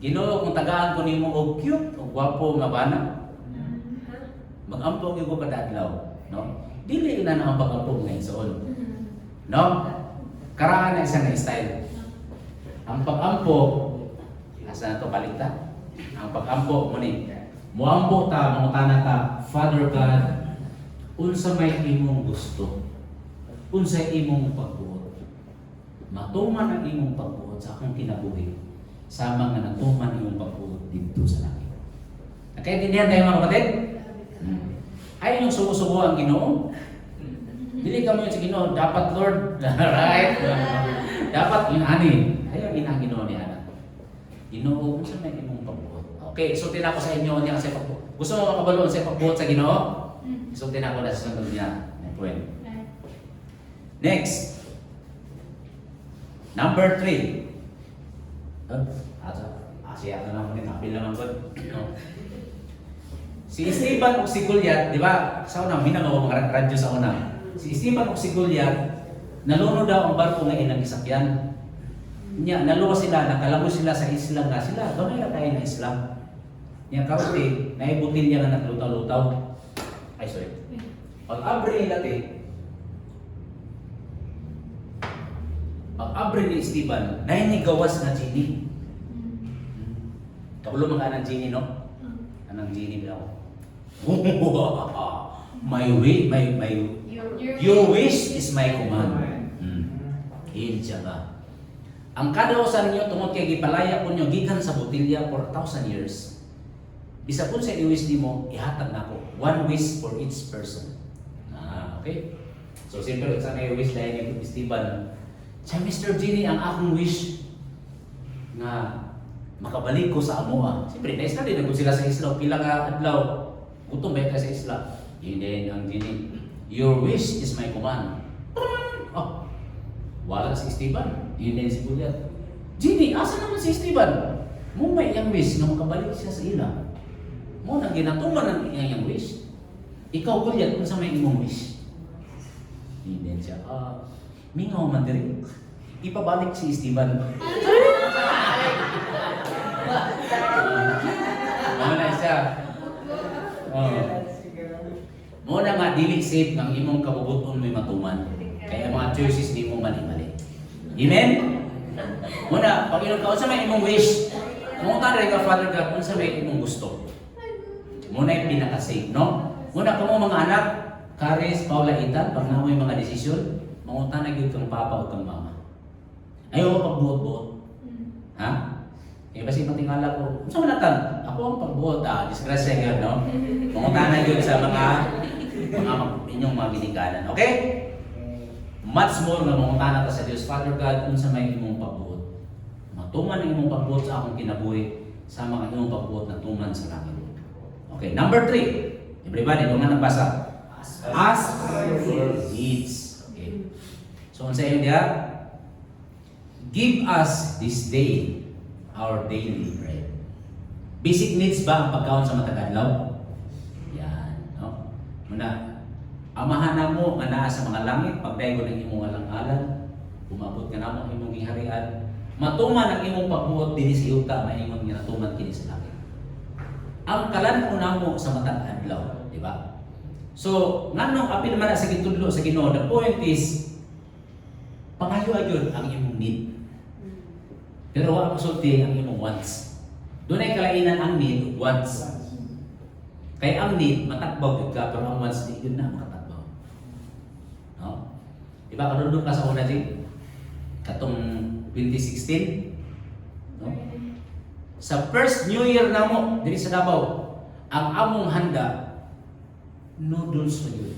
Ginoo, kung tagaan ko ni mo o cute, o gwapo nga bana, mag-ampog yung kada adlaw, no? Dili na ang pag-ampog ngayon sa ulo. No? Karaan na isang style. Ang pag-ampog, asa na ito balikta? Ang pag-ampog mo ni, muampo ta, mangutana ta, Father God, unsa may imong gusto, unsa imong pagbuot. Matuman ang imong pagbuot sa akong kinabuhi, sama nga natuman imong pagbuot dito sa langit. Okay, ganyan tayo mga kapatid? Ay yung sumusubo ang Ginoo. Dili kamo yung sa Ginoo, dapat Lord, right? Dapat inani. Ayaw inang Ginoo ni anak. Ginoo, unsa may imong pagbuot? Okay, sultin ako sa inyo niya kasi pagbuot. Gusto mo makabalon sa pagbuot sa Ginoo? Sultin ako na sa sunod niya. Point. Next. Number 3. Siya ka naman, napil naman ko. Si Esteban o si Goliath, di ba? Sa una, minagawa mga radyo sa una. Si Esteban o si Goliath, naluno daw ang barko nga ilang isakyan. Nya, naluwa sila, nakalabo sila sa isla nga sila. Doon na tayo na isla. Nya, kauti, naibutin niya na naglutaw-lutaw. Ay, sorry. Pag-abre nila, pag-abre ni Esteban, nainigawas na genie. Kabulo mga anang genie, no? Anang genie daw. Your wish is my command. Hinsa ka. Ang kadausan niyo tungod kay gipalaya ko niyo gikan sa botilya for 1,000 years. Bisa kung sa i-wish nimo, ihatag nako. One wish for each person. Okay? So simple sa may wish dahil ni Esteban. Sa Mr. Genie ang akong wish nga makabalik ko sa Amoa. Siyempre, na-isla din ako sila sa isla. Pila nga adlaw. Gutom ba ka sa isla? Yun din ang Genie. Your wish is my command. Oh, wala si Esteban. Yun din si Goliath. Genie, asa naman si Esteban? Mo may iyang wish na makabalik siya sa ila. Mo nang ginatuman ang iyang wish. Ikaw, Goliath, kung sa may imong wish. Yun din siya. Mingaw man diri. Ipabalik si Esteban. Muna siya. Muna nga dili safe ng imong kabubuton may matuman. Kaya mga choices di mo mali-mali. Amen? Muna, pag ilang kaon sa may imong wish, mungutan rin ka, Father God, kung sa may imong gusto. Muna yung pinaka-safe, no? Muna kamo mga anak, Caris, Paula, Ethan, pag namoy mga desisyon, mangutan na yun kang papa o kang mama. Ayaw ko pagbuot-buot. Ha? Eh, kasi matingala ko, saan manatan? Ako ang pagbuot, disgrasya yun, no? Mangutan na yun sa mga inyong mga binikanan. Okay? Much more nga mangutan na sa Diyos, Father God, kung sa may imong pagbuot. Matuman ang imong pagbuot sa akong kinabuhi, sa mga imong pagbuot na tuman sa langit. Okay, number 3. Everybody, doon nga nagbasa. Ask for your needs. Okay. So, ang sa'yo diya, give us this day our daily bread. Basic needs ba ang pagkaon sa matag adlaw? Yan, no? Muna, amahan na mo nga naa sa mga langit, pagdayo ng imong alang-alang, umabot ka na mo ang imong giharian, matuman ang imong pagbuot dinhi sa yuta, maingon nga natuman kini sa langit. Ang kalan una mo sa matag adlaw, di ba? So, nganong apil man sa gitudlo sa Ginoo, the point is pangayo agyon ang imong need. Pero wala mo sulti ang imong wants. Doon ay kalainan ang need, wants. Kaya ang need, matakbaw yun ka, pero ang wants, di yun na makatakbaw. No? Diba, karundong ka sa una din? Katong 2016? No? Sa first New Year na mo, diri sa Davao, ang among handa, noodles pa yun.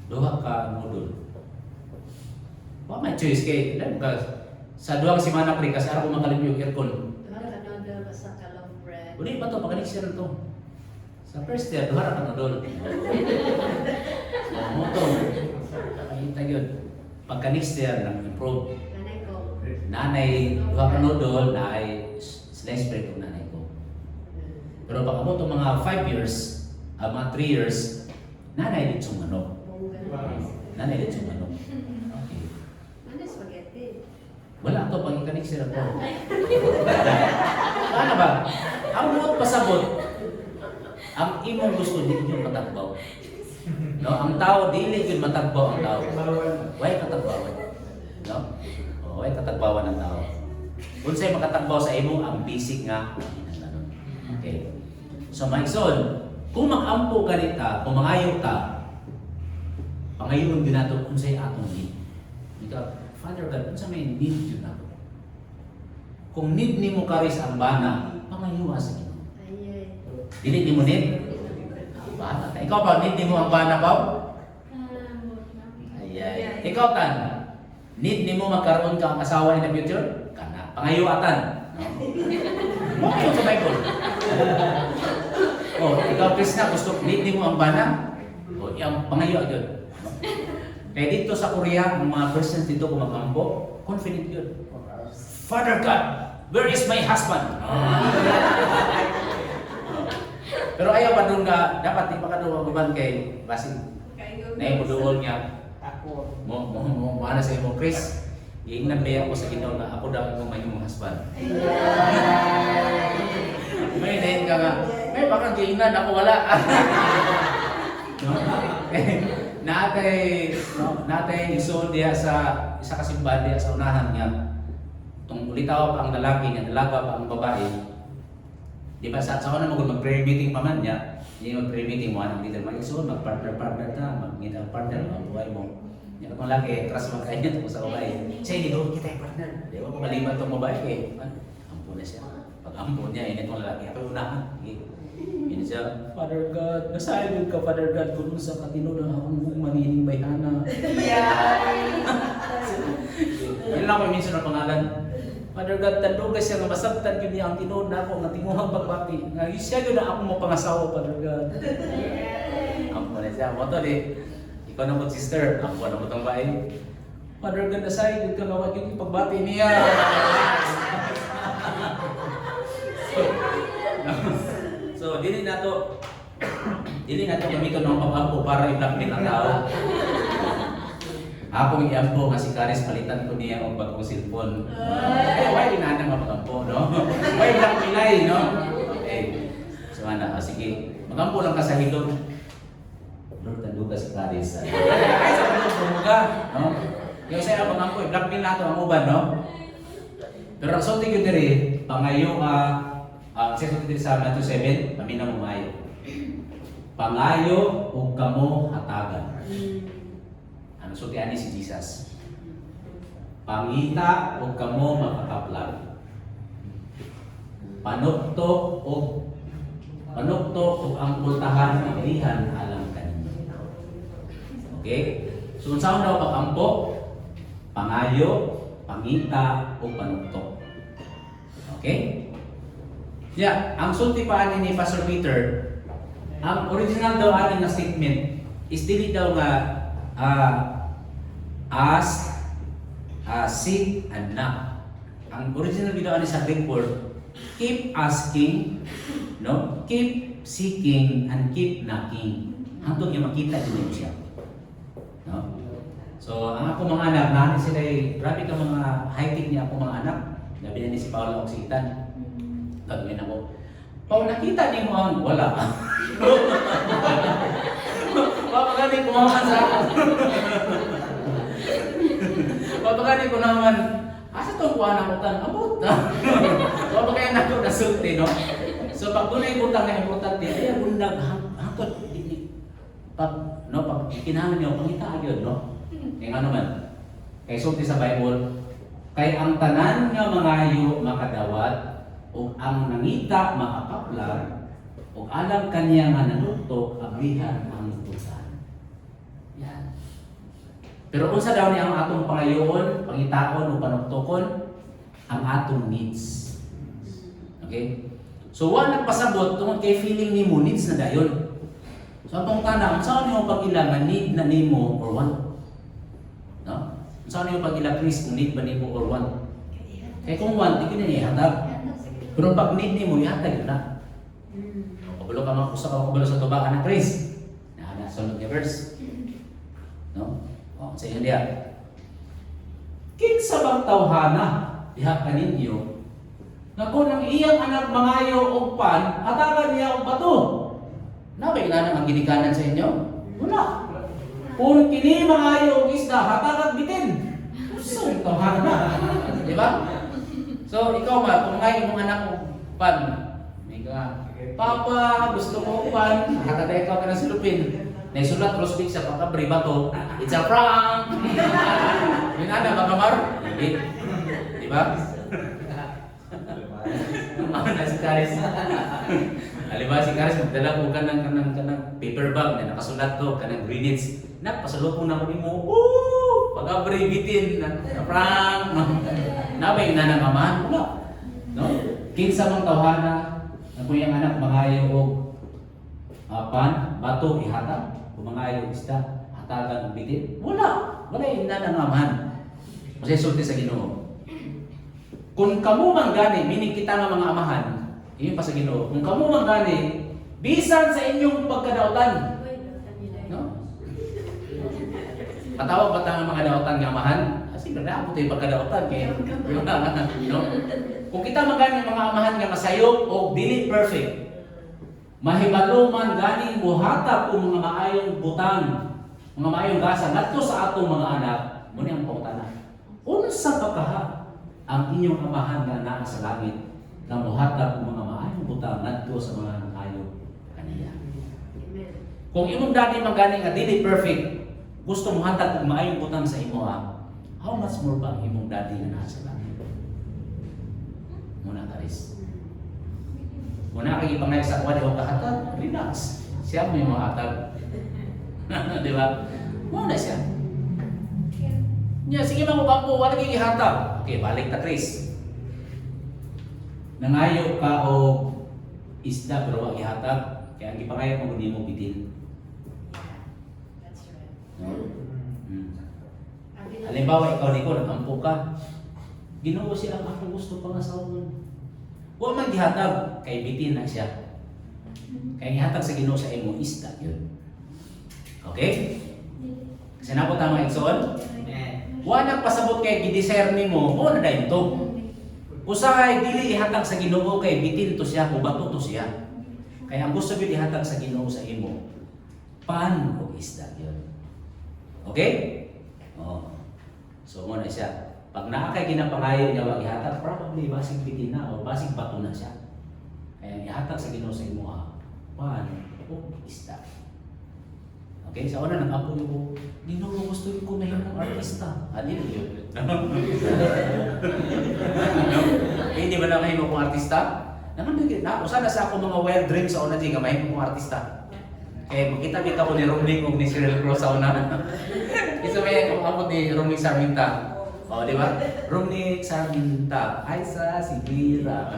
Duha ka noodle. Wa may choice kay, sa duhang simana pre, kasi araw ko makalim yung aircon. Uli pa to, pag-next year to. Sa first year, duha ka noodle. Mo to, nakahita yun. Pagka-next year, nag-improve. Nanay, duha ka noodle, nanay, slice bread ng nanay ko. Pero pag mo to mga 5 years, mga 3 years, nanay dito yung manok. Nanay dito yung manok. Wala to, pag ikanik sila to. Ano ba? Ang buot pasabot, ang imong gusto di nyo matagbaw. No? Ang tao, dili yun matagbaw ang tao. Way katagbawan. No? Way katagbawan ang tao. Kung sa'yo makatagbaw sa imo, ang basic nga. Okay. So, Maigson, kung mag-ampo ka rin ka, kung mangayo ka, pangayon din nato kung sa'yo atong need. Ikaw, Father God, kung sa may need yun nato. Kung need ni mo karis ang bana, pangayuha sa Ginoo. Dili ni mo need? Ang bana. Ikaw ba, need ni mo ang bana ba? Ayay. Ikaw tan, need ni mo magkaroon ka ang asawa in the future? Kana. Pangayuatan. No? Mo sa Bible. Oh, ikaw Krishna, gusto need ni mo ang bana? O, yung pangayo yun. Kaya dito sa Korea, ang mga persons dito kung mag-ampo, confident yun. Father God, where is my husband? Pero ayaw pa doon nga, dapat di pa ka doon mag kay Basin. Na yung doon niya, mo ano sa imo, Chris, iingnan ba ako sa Ginoo na ako daw yung may husband. May dahin ka nga, may baka giingnan ako wala. Natay iso diya sa isa kasimbahan diya sa unahan niya. Tung ulitaw pa ang lalaki niya, dalaga pa ang babae. Di ba sa una mag-prayer meeting pa man niya, Yung pre-meeting mo, anong leader mag-iso, mag-partner-partner ta, mag-meet ang partner, ang buhay mo. Yan akong laki, trust magkainit mo sa babae. Siya, hindi doon kita yung partner. Di ba, maliban itong babae eh. Ampo na siya. Pag ampo niya, init mong lalaki. Ako unahan. Yun siya, Father God, nasayod ka, Father God, kung sa katino na akong manining bayhana. Yun lang ko minsan ang pangalan. Father God, tandog siya nga masabtan yun niya ang tinood na ako, nga tinguhang pagbati. Nga siya yun na ako mo pangasawa, Father God. Ampo na siya. Mo to ikaw na mo sister, ampo na mo itong bae. Father God, nasayod ka nga wag yung pagbati niya. So, dili na to gamiton ng pag-ampo para i-blackmail ang tao. Ako i-ampo nga si Karis, palitan ko niya ang bagong cellphone. Ay, why inanang ang pag-ampo, no? Why blackmailay, no? Okay. So, sige. Mag-ampo lang ka sa hilog. Lord, tando ka si Karis. Ay, sa hilog, bumuga, no? Yung sa'yo, mag-ampo, i-blackmail na ito ang uban, no? Pero ang sulti ko diri, pangayo siya ko diri sa Matthew 7, paminaw mo maayo. Pangayo ug kamo hatagan. Ano sulti ani si Jesus? Pangita ug kamo makakaplag. Panuktok ug ang pultahan ablihan alam kaninyo. Okay? So unsaon daw pag-ampo? Pangayo, pangita ug panuktok. Okay? Yeah, ang sulti pa ani ni Pastor Peter, ang original daw ani nga statement is dili daw nga ask, seek, and knock. Ang original daw ani sa Greek word, keep asking, no? Keep seeking and keep knocking. Hangtod nga makita din siya. No? So, ang ako mga anak, namin sila grabe ka mga high-tech niya ako mga anak. Labi na ni si Paolo og si Itan. Gagawin ako. Pag nakita niyo mo ang wala. Papagani kumaman sa akin. Papagani ko naman, asa itong kuha na utang? Abot na. Papagani na ako nasulti, no? So pag doon ay utang na importante, ay bundag hangtod. Pag kinahanglan niyo, pangita agad, no? Kaya nga naman, kay sulti sa Bible, kay ang tanan nga mangayo makadawat, o ang nangita makapaplag, o alam kaniya nga nanutok, ablihan ang utan. Yan. Pero unsa daw niya ang atong pangayoon, pangitaon o panuktokon? Ang atong needs. Okay? So, wala nagpasabot tungkol kay feeling nimo needs na dayon. So, ang pangtana, saan niyo pag-ilangan need na nimo or want? No? Saan niyo pag-ilang Chris kung need ba nimo or want? Kaya kung want, di ko na ihatag. Pero pag need nimo, ihatag yun na. Kabalo ka mga kusa ka kabalo sa tubaan ng Chris. Sunod niya verse. No? O, sa inyo diya. Kinsa bang tawhana diha kaninyo na kung ang iyang anak mangayo og pan, hatagan niya og bato. Na ba ilan ang ginikanan sa inyo? Wala. Kung kini mangayo og isda, hatagan bitin. So, tawhana. Di ba? So, ikaw ba, kung ngayon mong anak mo, pan, may ka, Papa, gusto mo pan, hataday ka ka ng silupin. Naisulat crossfix sa pagkabri ba to? It's a prank! Yung ana, makamar? Hindi. Di ba? Mga na si Karis. Halimbawa si Karis, magdala ko ka ng paper bag na nakasulat to, ka ng Greenwich. Pasalubong na ko ni mo, pagkabri, bitin, na prank. Nabay na amahan? Wala. No? Kinsa mang tawhana na kung yung anak mangayo og pan, bato, ihatag. Kung mangayo og isda, hatagan og bitin. Wala. Wala yung nanangamahan. Kasi sulti sa Ginoo. Kung kamo man gani, meaning kita nga mga amahan, iyon pa sa Ginoo. Kung kamo man gani, bisan sa inyong pagkadautan. No? Patawag ba ang mga dautan nga amahan? Siyempre na ako tayo pagkadautan kaya no? Kung kita magani mga amahan nga masayop o dili perfect, mahibalo man gani buhatag o mga maayong butang, mga maayong gasa ngadto sa atong mga anak, muni ang pangutana. Unsa pa kaha ang inyong amahan nga naa sa langit na muhatag o mga maayong butang ngadto sa mga ayo kaniya? Kung imong daddy magani nga dili perfect, gusto mo hatag og maayong butang sa imo how much more ba ang imong daddy nga nasa langit? Muna Karis. Muna kay ipangay sa kuha di ko kahatag, relax. Siya mo yung mahatag. Di ba? Muna siya. Sige mga kapo, wala kay ihatag. Okay, balik ta Chris. Nangayo ka o isda pero wag ihatag. Kaya ang ipangay mo hindi mo bitin. That's right. No? Halimbawa, ikaw Nico, nag-ampo ka. Ginoo siya ang akong gusto pangasawon. Huwag man gihatag, kay bitin na siya. Kaya gihatag sa Ginoo sa imo isda yun. Okay? Kasi na po tama igsoon? Amen. Huwag nagpasabot kay gidiscerni mo, o na dayon to. Usahay dili ihatag sa Ginoo kay bitin to siya, o bato to siya. Kaya ang gusto gyud ihatag sa Ginoo sa imo, pan o isda yun. Okay? Oh. So mo na siya. Pag naakay ginapangayo niya wag ihatag, probably basig bitin na o basig bato na siya. Kaya ihatag sa Ginoo sa imo pan o isda. Okay, sa una nag-apo ko, Ginoo gusto ko mahimong artista. Dili yun. Hindi ba na mahimo kong artista? Naman dili na usa na sa ako mga wild dreams sa una di nga mahimo kong artista. Kaya makita ko ni Romney ug ni Cyril Cruz sa una. Isa may kamabot ni Romney Sarminta. O, di ba? Romney Sarminta, ay sa Sigira.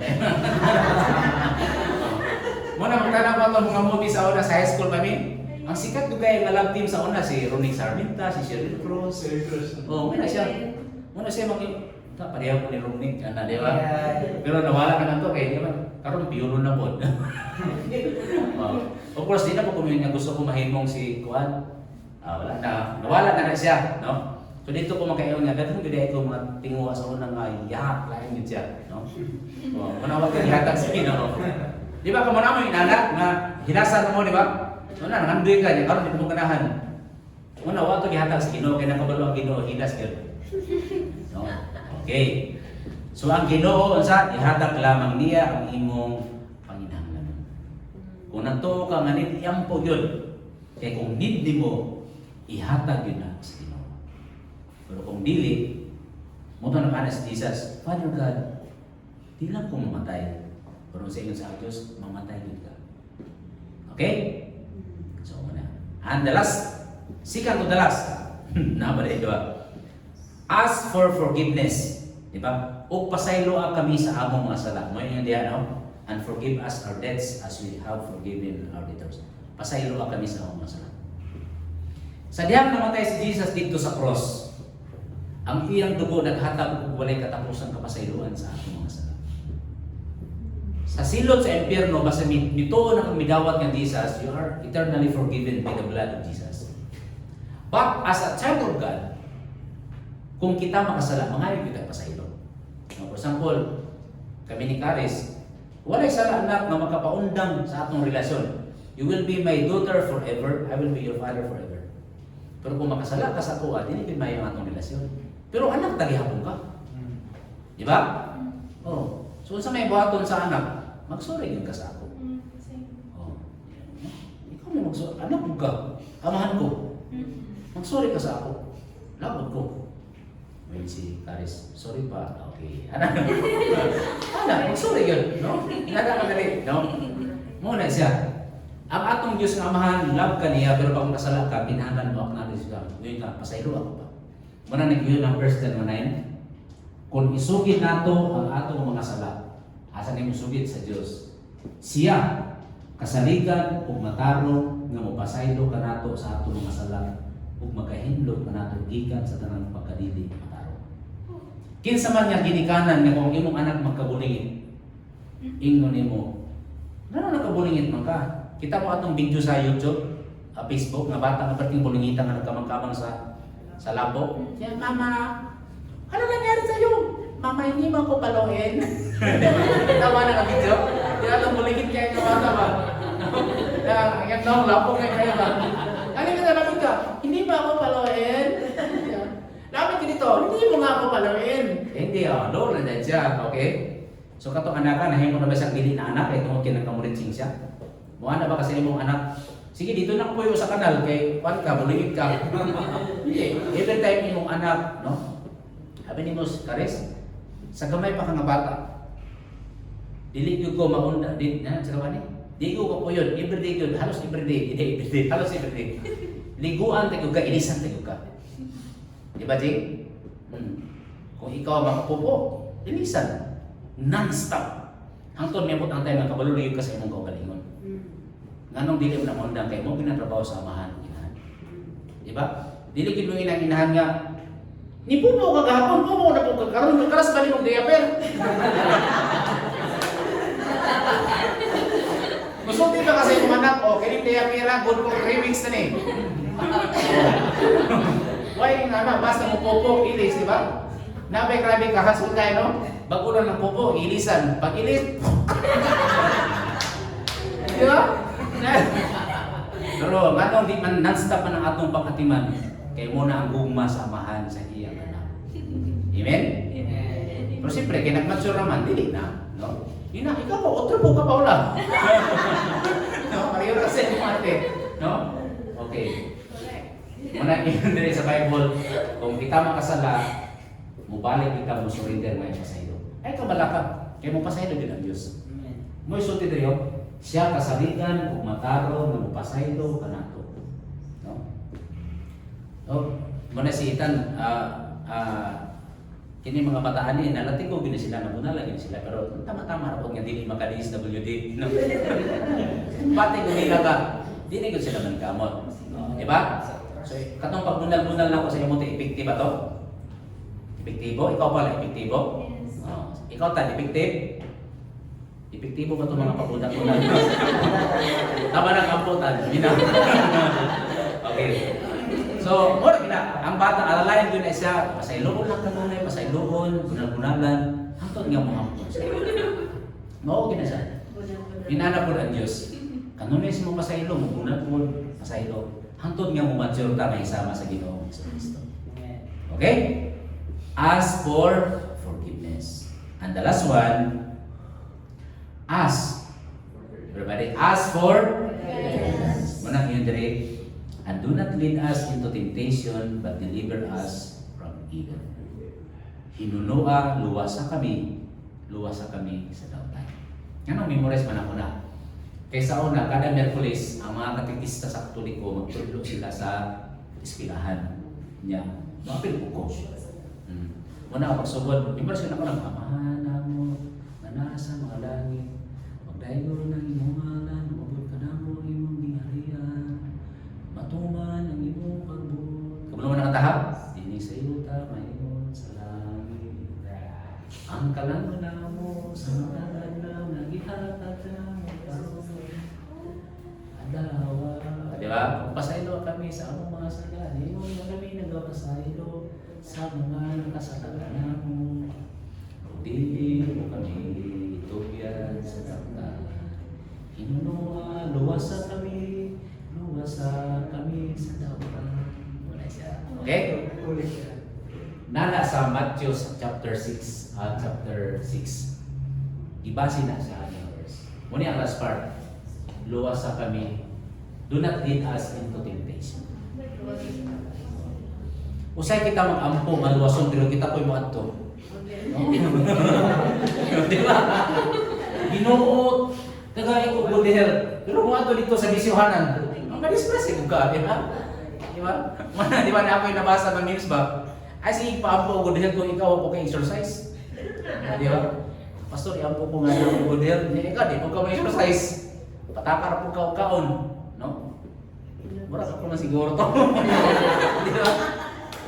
Muna magtanong pa mga movie sa una sa high school kami. Ang sikat ko kaya nga love team sa una si Romney Sarminta, si Cyril Cruz. Oh, muna siya. Muna siya pareho ko ni Romney, di ba? Pero nawala ka na to kaya di ba? Karon piyuno na po. Of course, di na po kung yung gusto ko mahimong si Kuan. Wala na. Nawala na siya, no? So dito ko makayon nga, dapat gudi ko mga tinguha sa unang yahat, lain din siya, no? Manawag ka ihatag sa Ginoo. Di ba kamo na mo inanak nga hinasan mo, di ba? So na nangandoy ka, karon di mo ganahan. Una wa to gihatag sa Ginoo kay nakabalo ang Ginoo hilas gyud. No? Okay. So ang Ginoo unsa ihatag lamang niya ang imong panginahanglan. Kung nato ka nga nid iyampo yun, kay kung need nimo ihatag yun na sa Ginoo. Pero kung dili, mo to na si Jesus, Father God, di lang ko mamatay. Pero sa inyo sa Diyos, mamatay din ka. Okay? So muna. And the last, second to the last, nabalik diba? Ask for forgiveness. Diba? O pasaylo kami sa among mga sala. Mo yung diyan, no? And forgive us our debts as we have forgiven our debtors. Pasaylo kami sa among mga sala. Sa diyang namatay si Jesus dito sa cross, ang iyang dugo naghatag og walay katapusan kapasayloan sa atong mga sala. Sa silot sa impyerno, basta mituo na kang midawat ng Jesus, you are eternally forgiven by the blood of Jesus. But as a child of God, kung kita makasala, mangayon kita pasaylo. For example, kami ni Karis, walay sala anak na makapaundang sa atong relasyon. You will be my daughter forever, I will be your father forever. Pero kung makasala ka sa tuwa, hindi pin mayo ang atong relasyon. Pero anak, tagihapon ka. Di ba? Oh. So sa may buhaton sa anak, magsorry yun ka sa ako. Oh. Ikaw may magsorry. Anak mo ka. Amahan ko. Magsorry ka sa ako. Labot ko. May si Karis, sorry pa. Okay. Anak, magsorry yun. No? Inada ka na rin. No? Muna siya. Ang atong Diyos nga amahan, love ka niya, pero pag makasala ka, binangan mo ako natin siya. Ngayon ka, pasaylo ako pa. Muna nag-iyon ang verse 10:9. Kung isugid nato ang atong mga sala, asa nimo sugid sa Dios. Siya kasaligan ug matarong nga mopasaylo kanato sa atong mga sala ug magahindog kanato gikan sa tanang pagkadili matarong. Kinsa man nga ginikanan nga kung imong anak magkabulingit, ingon nimo, ngano nakabulingit man ka? Kita mo atong video sa YouTube, Facebook nga bata nga perting bulingita nga nagkamang-kamang sa labo. Siya, mama, ano nangyari sa'yo? Mama, hindi mo ako paluin. Tama na ang video. Hindi na itong buligid kaya yung bata ba? Yung nang lapong kayo kayo ba? Ano ka nalapit ka? Hindi ba ako paluin? Lapit ka dito, hindi mo nga ako paluin. Hindi, low na dyan siya, okay? So katong anak ka, nahimo na ba siyang dili na anak? Kaya tungkol kinagkamuritsing siya? Mukha na ba kasi imong anak Sige, dito na po sa kanal kay kuan ka, buligid ka. Hindi, every time imong anak, no? Sabi ni Mos Kares, sa gamay pa ka nga bata. Dili gyud ko maunda din na sa gamay. Di ko po yun, everyday yun, halos everyday, halos everyday. Liguan tayo ka, ilisan tayo ka. Di ba, Jing? Kung ikaw makapupo, ilisan. Non-stop. Hangtod may ang tayo nga kabalo na yun kasi imong kaugalingon. Nganong dili mo na maundang kayo mo ginatrabaho sa amahan ng inahan. Di ba? Dili gid mo inahan nga ni pupo ka gahapon pupo na po karon karas bali mong diaper. Gusto ka kasi kumanak o kini diaper good for 3 weeks na ni. Why nga na basta mo pupo ilis, di ba? Nabay grabe ka hasul kay no? Bago lang ng pupo ilisan. Pag ilis di ba? Pero matong di man non-stop man ang atong pagkatiman kay mo na ang gugma sa amahan sa iyang anak. Amen? Amen. Pero siyempre, kay nag-mature naman, dili na. No? Ina, ikaw po, otro po ka pa wala. No? Pareho kasi yung ate. No? Okay. Muna yun din sa Bible, kung kita makasala, mubalik kita mo surrender may pasaylo. Ay, kabalaka. Kaya mo pasaylo din ang Diyos. Amen. Mo isulti diriyo, siya kasaligan ug mataro nga mupasaylo kanato. No? Oh, muna si Ethan kini mga bataan ni nalating ko gini sila nabunala gini sila pero tama-tama ra po nga dili maka-DSWD. No? Pati ko nila ka, dili ko sila man kamot. Di ba? So, katong pagbunal-bunal na ko sa imong epektiba to. Epektibo, ikaw pala epektibo. Oh, ikaw ta effective. Epektibo ba ito mga pabudak-budak? Tama ng amputan. Okay. So, mura kita. Ang bata, alalayan ko na siya. Pasayloon lang kanunay, pasayloon, bunal-bunalan. Hangtod nga mga ampun siya. Mao na siya. Inana po ang Diyos. Kanunay si mga pasaylo, bunal po, pasaylo. Hangtod nga mo mature ta may isama sa Ginoong Kristo. Okay? Ask for forgiveness. And the last one, ask. Everybody, ask for forgiveness. Muna yun dire. And do not lead us into temptation, but deliver us from evil. Hinunua, luwasa kami sa dautan. Ano, memorize man ako na. Kaysa una, kada Miyerkules, ang mga katikista sa Katoliko, magtulog sila sa eskwelahan niya. Mga ko. Una ako pagsugod, memorize ako ng amahan na mo, manasa mga langit, magdayo ng imong ngalan, mabot ka na mo imong gingharian, matuman ang imong pagbuot. Kabalo man nakatahap, dini sa iyo ta mayon sa langit. Ang kalan na mo sa mga adlaw nagihatag na mo karon. Adawa, di ba? Pasaylo kami sa among mga sagad. Imo nga kami nagapasaylo sa mga nakasalanan namo. Dili mo kami tugyan sa dautan. Hinunua, luwasa kami sa dautan. Wala siya. Okay? Nana sa Matthew chapter 6, chapter 6. Ibase na sa ating verse. Muna ang last part. Luwasa kami. Do not lead us into temptation. Usay kita mag-ampo, maluwason, pero kita po'y maadto. Di ba? Ginoo, tagay ko buder. Pero mo ato dito sa disyohanan. Ang kadispress ko ka, di ba? Di ba? Di ba na ako'y nabasa ng news ba? Ay sige, paampo ko buder kung ikaw ako kay exercise. Di ba? Pastor, iampo ko nga ng buder. Ikaw, di po ka ma-exercise. Patakar po ka kaon. No? Mura ka po na siguro to. Di ba?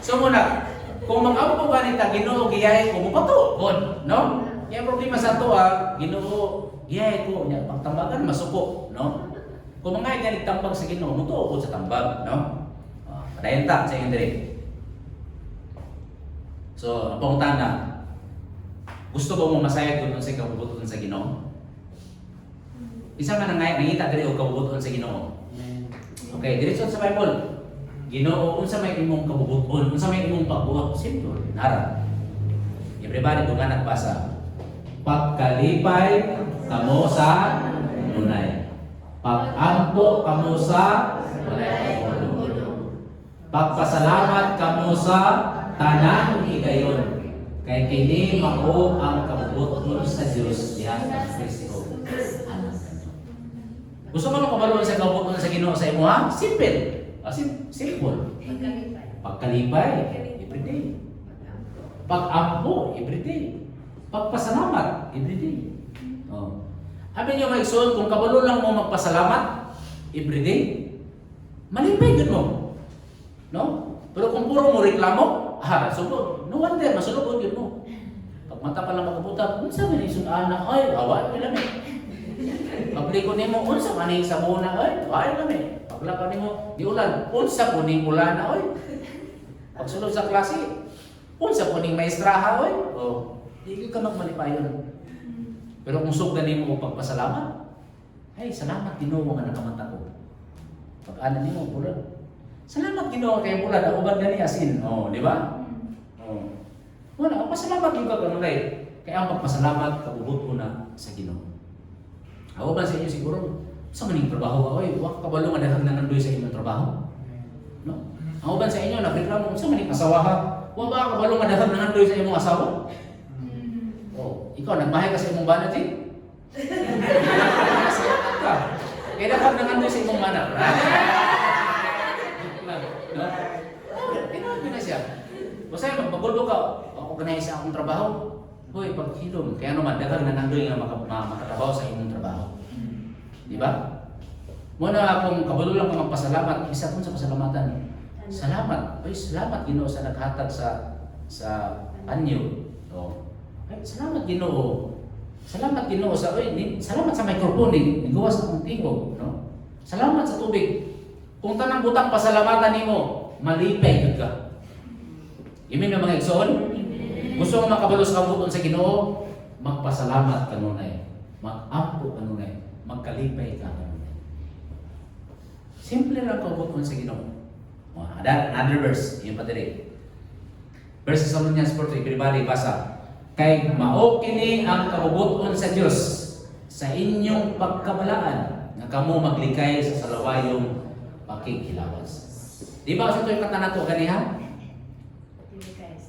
So muna, kung mag-ampo ka nita, Ginoo giyahe ko mo patuon, no? Kaya problema sa to Ginoo giyahe ko nya pagtambagan masuko, no? Kung mga nga nagtambag sa Ginoo, mo tuod sa tambag, no? Padayon ta sa inyo dire. So, ang pangutana, gusto ba mo masayad kung sa kabubuton sa Ginoo? Isa man nangita dire og kabubuton sa Ginoo. Okay, diretso sa Bible. Ginoo, unsa may imong kabubuton, unsa may imong pagbuot, simple, nara. Everybody duga nagbasa. Pagkalipay kamo sa nunay. Pag-ampo kamo sa walay pagulong. Pagpasalamat kamo sa tanang higayon. Kay kini mao ang kabubuton sa Dios diha sa Kristo. Anak kanyo. Gusto mo kabalon sa kabubuton sa Ginoo sa imo ha? Simple. Simple. Pagkalipay, everyday. Pag-ampo, everyday. Pagpasalamat, everyday. Oh. Abi niyo maigsoon kung kabalo lang mo magpasalamat everyday, malipay gud mo. No? Pero kung puro mo reklamo, no wonder masulubod yun mo. Pag mata pa lang makabuta, unsa man isun ana, ay awan pila mi. Pagliko nimo unsa man ning sabuna, ay lami. Paglakaw nimo di ulan, unsa po ning ulan oy. Pagsulod sa klase, unsa po ning maestraha oy. Oh, di ka magmalipayon. Pero kung sugdan nimo og pagpasalamat, ay salamat Ginoo nga nakamata ko. Pag-ana nimo bulan. Salamat Ginoo kay bulan ang uban gani asin. Oh, di ba? Oh. Wala, pasalamat yung kaganulay. Kaya ang pagpasalamat, kabubuto na sa Ginoo. Ako ba sa inyo siguro, sa maning trabaho ka, oy, wak kabalo nga daghang nanandoy sa inyong trabaho. No? Ako ba sa inyo, nagreklamo, sa maning asawa ka, wak ba kabalo nga daghang nanandoy sa imong asawa? Oh, ikaw, nagbahay ka sa imong banat, eh? Kaya daghang nanandoy sa imong banat. No? Kailangan ko na siya. Basta magpagulbo ka, ako ganay sa akong trabaho. Hoy, paghilom. Kaya naman, daghang nanandoy nga makatrabaho sa imong trabaho. Di ba? Muna kung kabalo lang ka magpasalamat, isa kung sa pasalamatan. Salamat. Ay, salamat Ginoo sa naghatag sa anyo. Oh. Ay, salamat Ginoo. Salamat Ginoo sa salamat sa microphone ni gawas akong tingog, no? Salamat sa tubig. Kung tanang butang pasalamatan nimo, malipay gud ka. Imin nga mga igsoon. Gusto mo makabalo sa kabubuton sa Ginoo, magpasalamat kanunay. Mag-ampo kanunay. Magkalipay ka kanunay. Simple lang kabubuton sa Ginoo. Another verse, yun pa diri. Verse sa Thessalonians 4, everybody basa. Kay mao kini ang kabubuton sa Dios sa inyong pagkabalaan nga kamo maglikay sa salawayong pakighilawas. Di ba sa ito'y kata nato ganiha?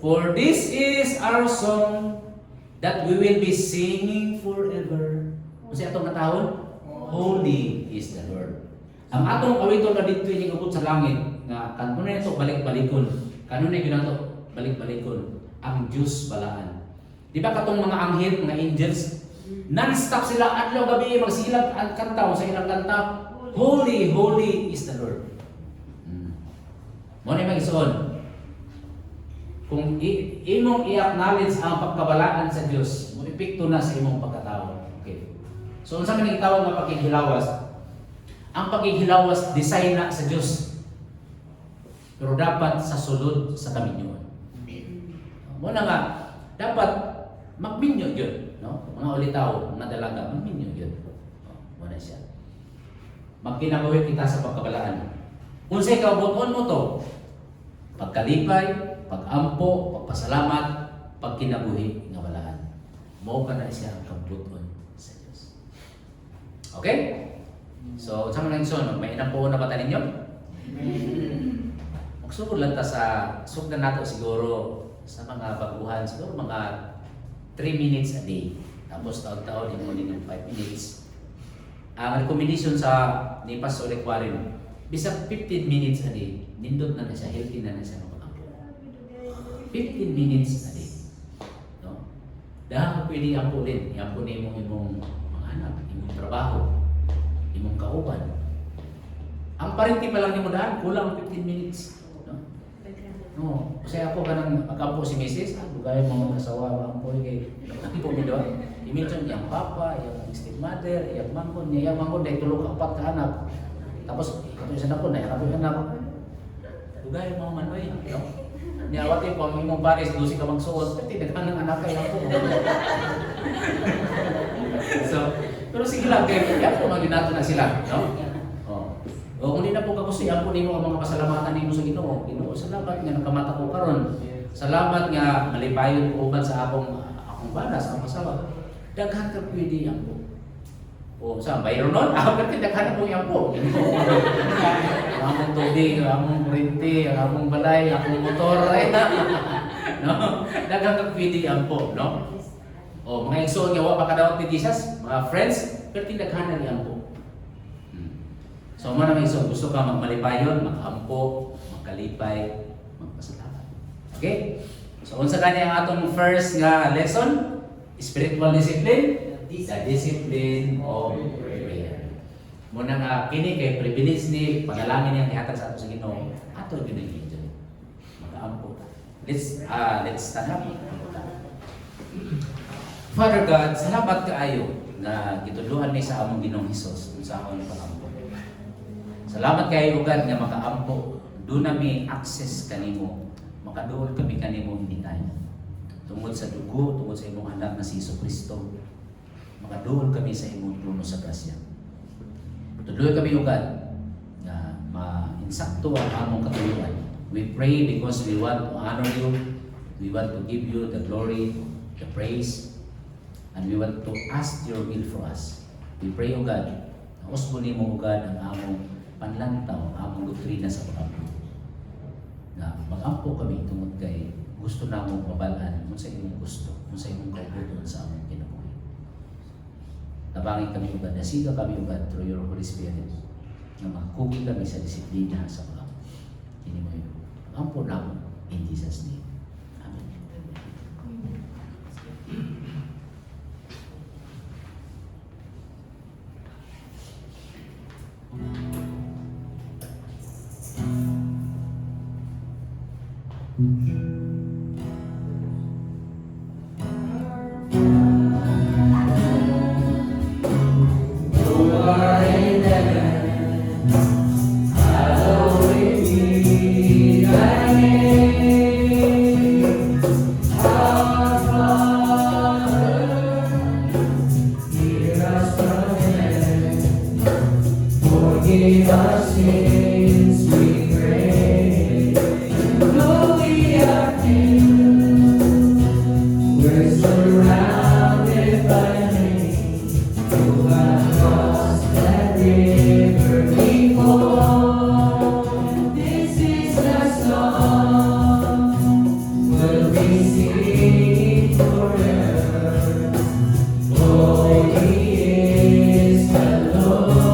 For this is our song that we will be singing forever. Kasi atong natahon, holy is the Lord. Ang atong awiton na dito yung ubod sa langit, nga kanunay ito balik-balikon. Kanunay ginato balik-balikon. Ang Diyos balaan. Di ba katong mga anghel, mga angels, non-stop sila adlaw gabi magsilag at kanta sa ilang kanta, holy, holy is the Lord. Mo ni magisuon. Kung imong i-acknowledge ang pagkabalaan sa Dios, mo epekto na sa imong pagkatao. Okay. So unsa man ning tawag nga pakighilawas? Ang pakighilawas design na sa Dios. Pero dapat sa sulod sa kaminyoon. Mo na nga dapat magminyo gyud, no? Mga ulitaw, mga dalaga, magminyo gyud. Mo na siya. Magkinabuhi kita sa pagkabalaan. Unsay kabubuton mo to? Pagkalipay, pag-ampo, pagpasalamat, pagkinabuhi nga balaan. Mao ka na siya ang kabubuton sa Dios. Okay? So, sa mga nagson, may inampo na ba tayo ninyo? Magsugod lang ta sa sugdan nato siguro sa mga baguhan, siguro mga 3 minutes a day. Tapos taon-taon yung muli ng 5 minutes. Ang recommendation sa ni Pastor Equarin, bisag 15 minutes a day, nindot na siya, healthy na siya. 15 minutes a day. No? Dahil ka pwede ampulin. Iampulin mo imong mga anak, imong trabaho, imong kauban. Ang parinti pa lang ni mo daan, kulang 15 minutes. No? No. Kasi ako kanang mag-ampo si Mrs. Dugay mo mag-asawa, ampo kay ampo mi doon. I-mention yung papa, yung stepmother, yung mangkon niya, yung mangkon dahil tulog apat ka anak. Tapos, ito isa na po, nahirap yung anak. Dugay mo manoy. No? Niawati po ang imong baris, dosi ka magsuot, pati naghan ng anak kayo po. So, pero sige lang, kaya po maginato na sila, no? O kung di na po kagustuhan po nimo ang mga pasalamatan nimo sa Ginoo. Ginoo, salamat nga nakamata ko karon. Salamat nga malipayon ko uban sa akong bana sa akong asawa. Daghan ka pwede ang po. O sa mayroon nun, pero tinaghanap po yan po. Ang among tubig, ang among kurinti, ang among balay, ang among motor, ay no? Daghang kagpili yan po, no? O mga igsoon nga wa pa kadawat ni Jesus, mga friends, pero tinaghanan yan po. So mo na igsoon, gusto ka magmalipayon, makaampo, magkalipay, magpasalamat. Okay? So unsa kani ang atong first nga lesson? Spiritual discipline. The discipline of prayer. Muna nga kini kay privilege ni panalangin niyang ihatag sa ato sa Ginoo. Ato ginigin dyan. Mag-aampo. Let's stand up. Father God, salamat kaayo na gitudloan ni sa among Ginoong Hesus sa among pag-ampo. Salamat kaayo God nga makaampo. Doon nami access kanimo. Makaduol kami kanimo anytime. Tungod sa dugo, tungod sa imong anak na si Jesucristo. Makaduol kami sa imong trono sa grasya. Tuloy kami ugad na ma-insakto ang among katuluan. We pray because we want to honor you, we want to give you the glory, the praise, and we want to ask your will for us. We pray ugad na usbon nimo ugad ang among panlantaw, ang among doktrina sa pag-ampo. Na mag-ampo kami tungod kay gusto namong mabalaan kung sa imong gusto, kung sa imong kaubuton sa among kinabuhi. Tabangin kami ugad, nasiga kami ugad through your Holy Spirit na magkugi kami sa disiplina sa pag-ampo. Hindi mo yun. Ampo namin in Jesus' name. Amen. Forgive our sins, we pray. Though we are few, we're surrounded by many who have crossed that river before. This is the song we'll be singing forever. Holy is the Lord.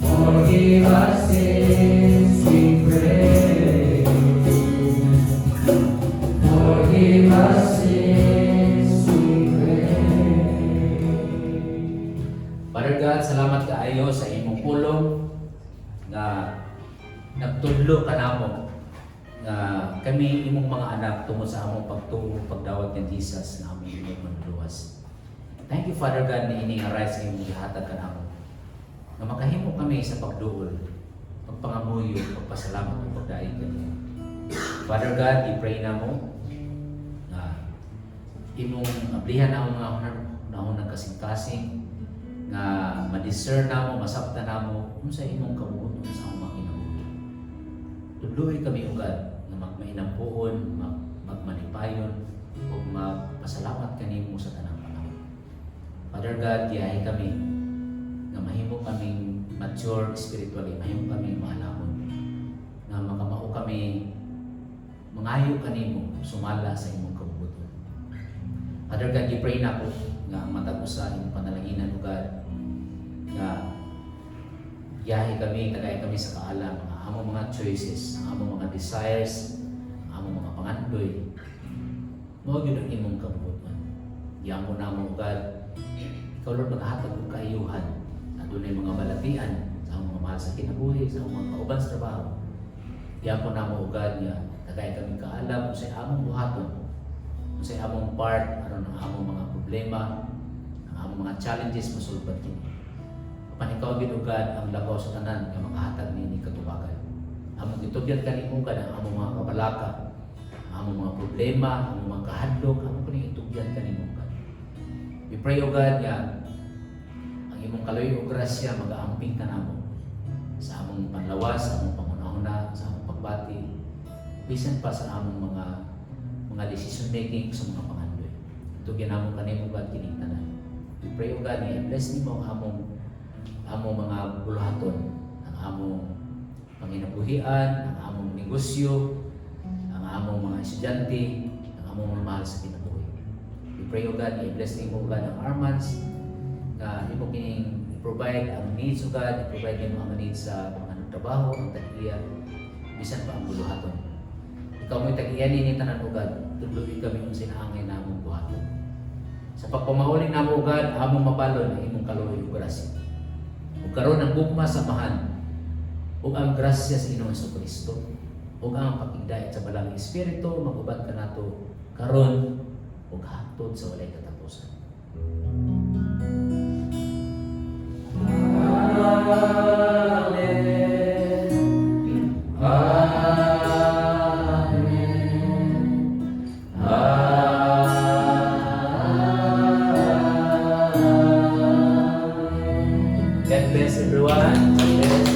Forgive our sins, we pray. Forgive our sins, we pray. Father God, salamat kaayo sa imong pulong na nagtudlo ka namo na kami imong mga anak tungod sa among pagtuo pagdawat ni Jesus na among imong manluwas. Thank you Father God na ini nga rights imong gihatag ka namo. Na makahimo kami sa pagduol, pagpangamuyo, pagpasalamat ug pagdaig kaniya. Father God, i-pray namo na imong ablihan na mga nahon kasing-kasing nga ma-discern namo, masabtan namo unsa imong kabubuton sa among mga kinabuhi. Tudloy kami ugad nga magmainampuon, magmanipayon ug magpasalamat kanimo sa tanang panahon. Father God, giyahay kami na mahimo kaming mature spiritually, mahimo kaming maalamon, na makamao kami mangayo kanimo sumala sa imong kabubuton. Father God, i-pray na po nga matag usa imong panalanginan ugad na yahi kami, tagay kami sa kaala mga among mga choices, ang among mga desires, ang among mga pangandoy. Mao gyud ang imong kabubuton. Yamo namo ugad ikaw Lord maghatag og kaayuhan. Adunay mga balatian sa among mga mahal sa kinabuhi, sa among mga kauban sa trabaho. Yamo namo ugad nga tagay kami kaalam kung sa among buhaton, kung sa among part aron ang among mga problema, ang among mga challenges masulbad kini. Panikaw ginugad ang labaw sa tanan nga makahatag ni katubagan. Among itubyan kanimugad ang among mga kabalaka, ang among mga problema, ang among mga kahadlok, among kuning itubyan kanimugad. We pray o God nga ang imong kaloy o grasya mag-aamping ka namo sa among panlawas, sa among pangunahuna, sa among pagbati, bisan pa sa among mga decision making sa mga pangandoy. Itubyan namo kanimugad kining tanan. We pray o God nga i-bless nimo ang among mga buluhaton, ang among panginabuhian, ang among negosyo, ang among mga estudyante, ang among mga mahal sa kinabuhi. We pray o God, i-bless nimo God ang Armans, na imo kining i-provide ang needs o God, i-provide nimo ang needs sa mga trabaho, ang tag-iya, bisan pa ang buluhaton. Ikaw mo'y tag-iya ni tanan o God, tudloy kami kung sinaangay na among buhaton. Sa pagpamauli namo o God, among mapalon ang imong kaluoy ug grasya. Ug karon ang gugma samahan ug ang grasya sa Ginoong Jesucristo ug ang pakigdait sa Balang Espiritu magubat kanato karon ug hangtod sa walay katapusan. God bless everyone. God bless.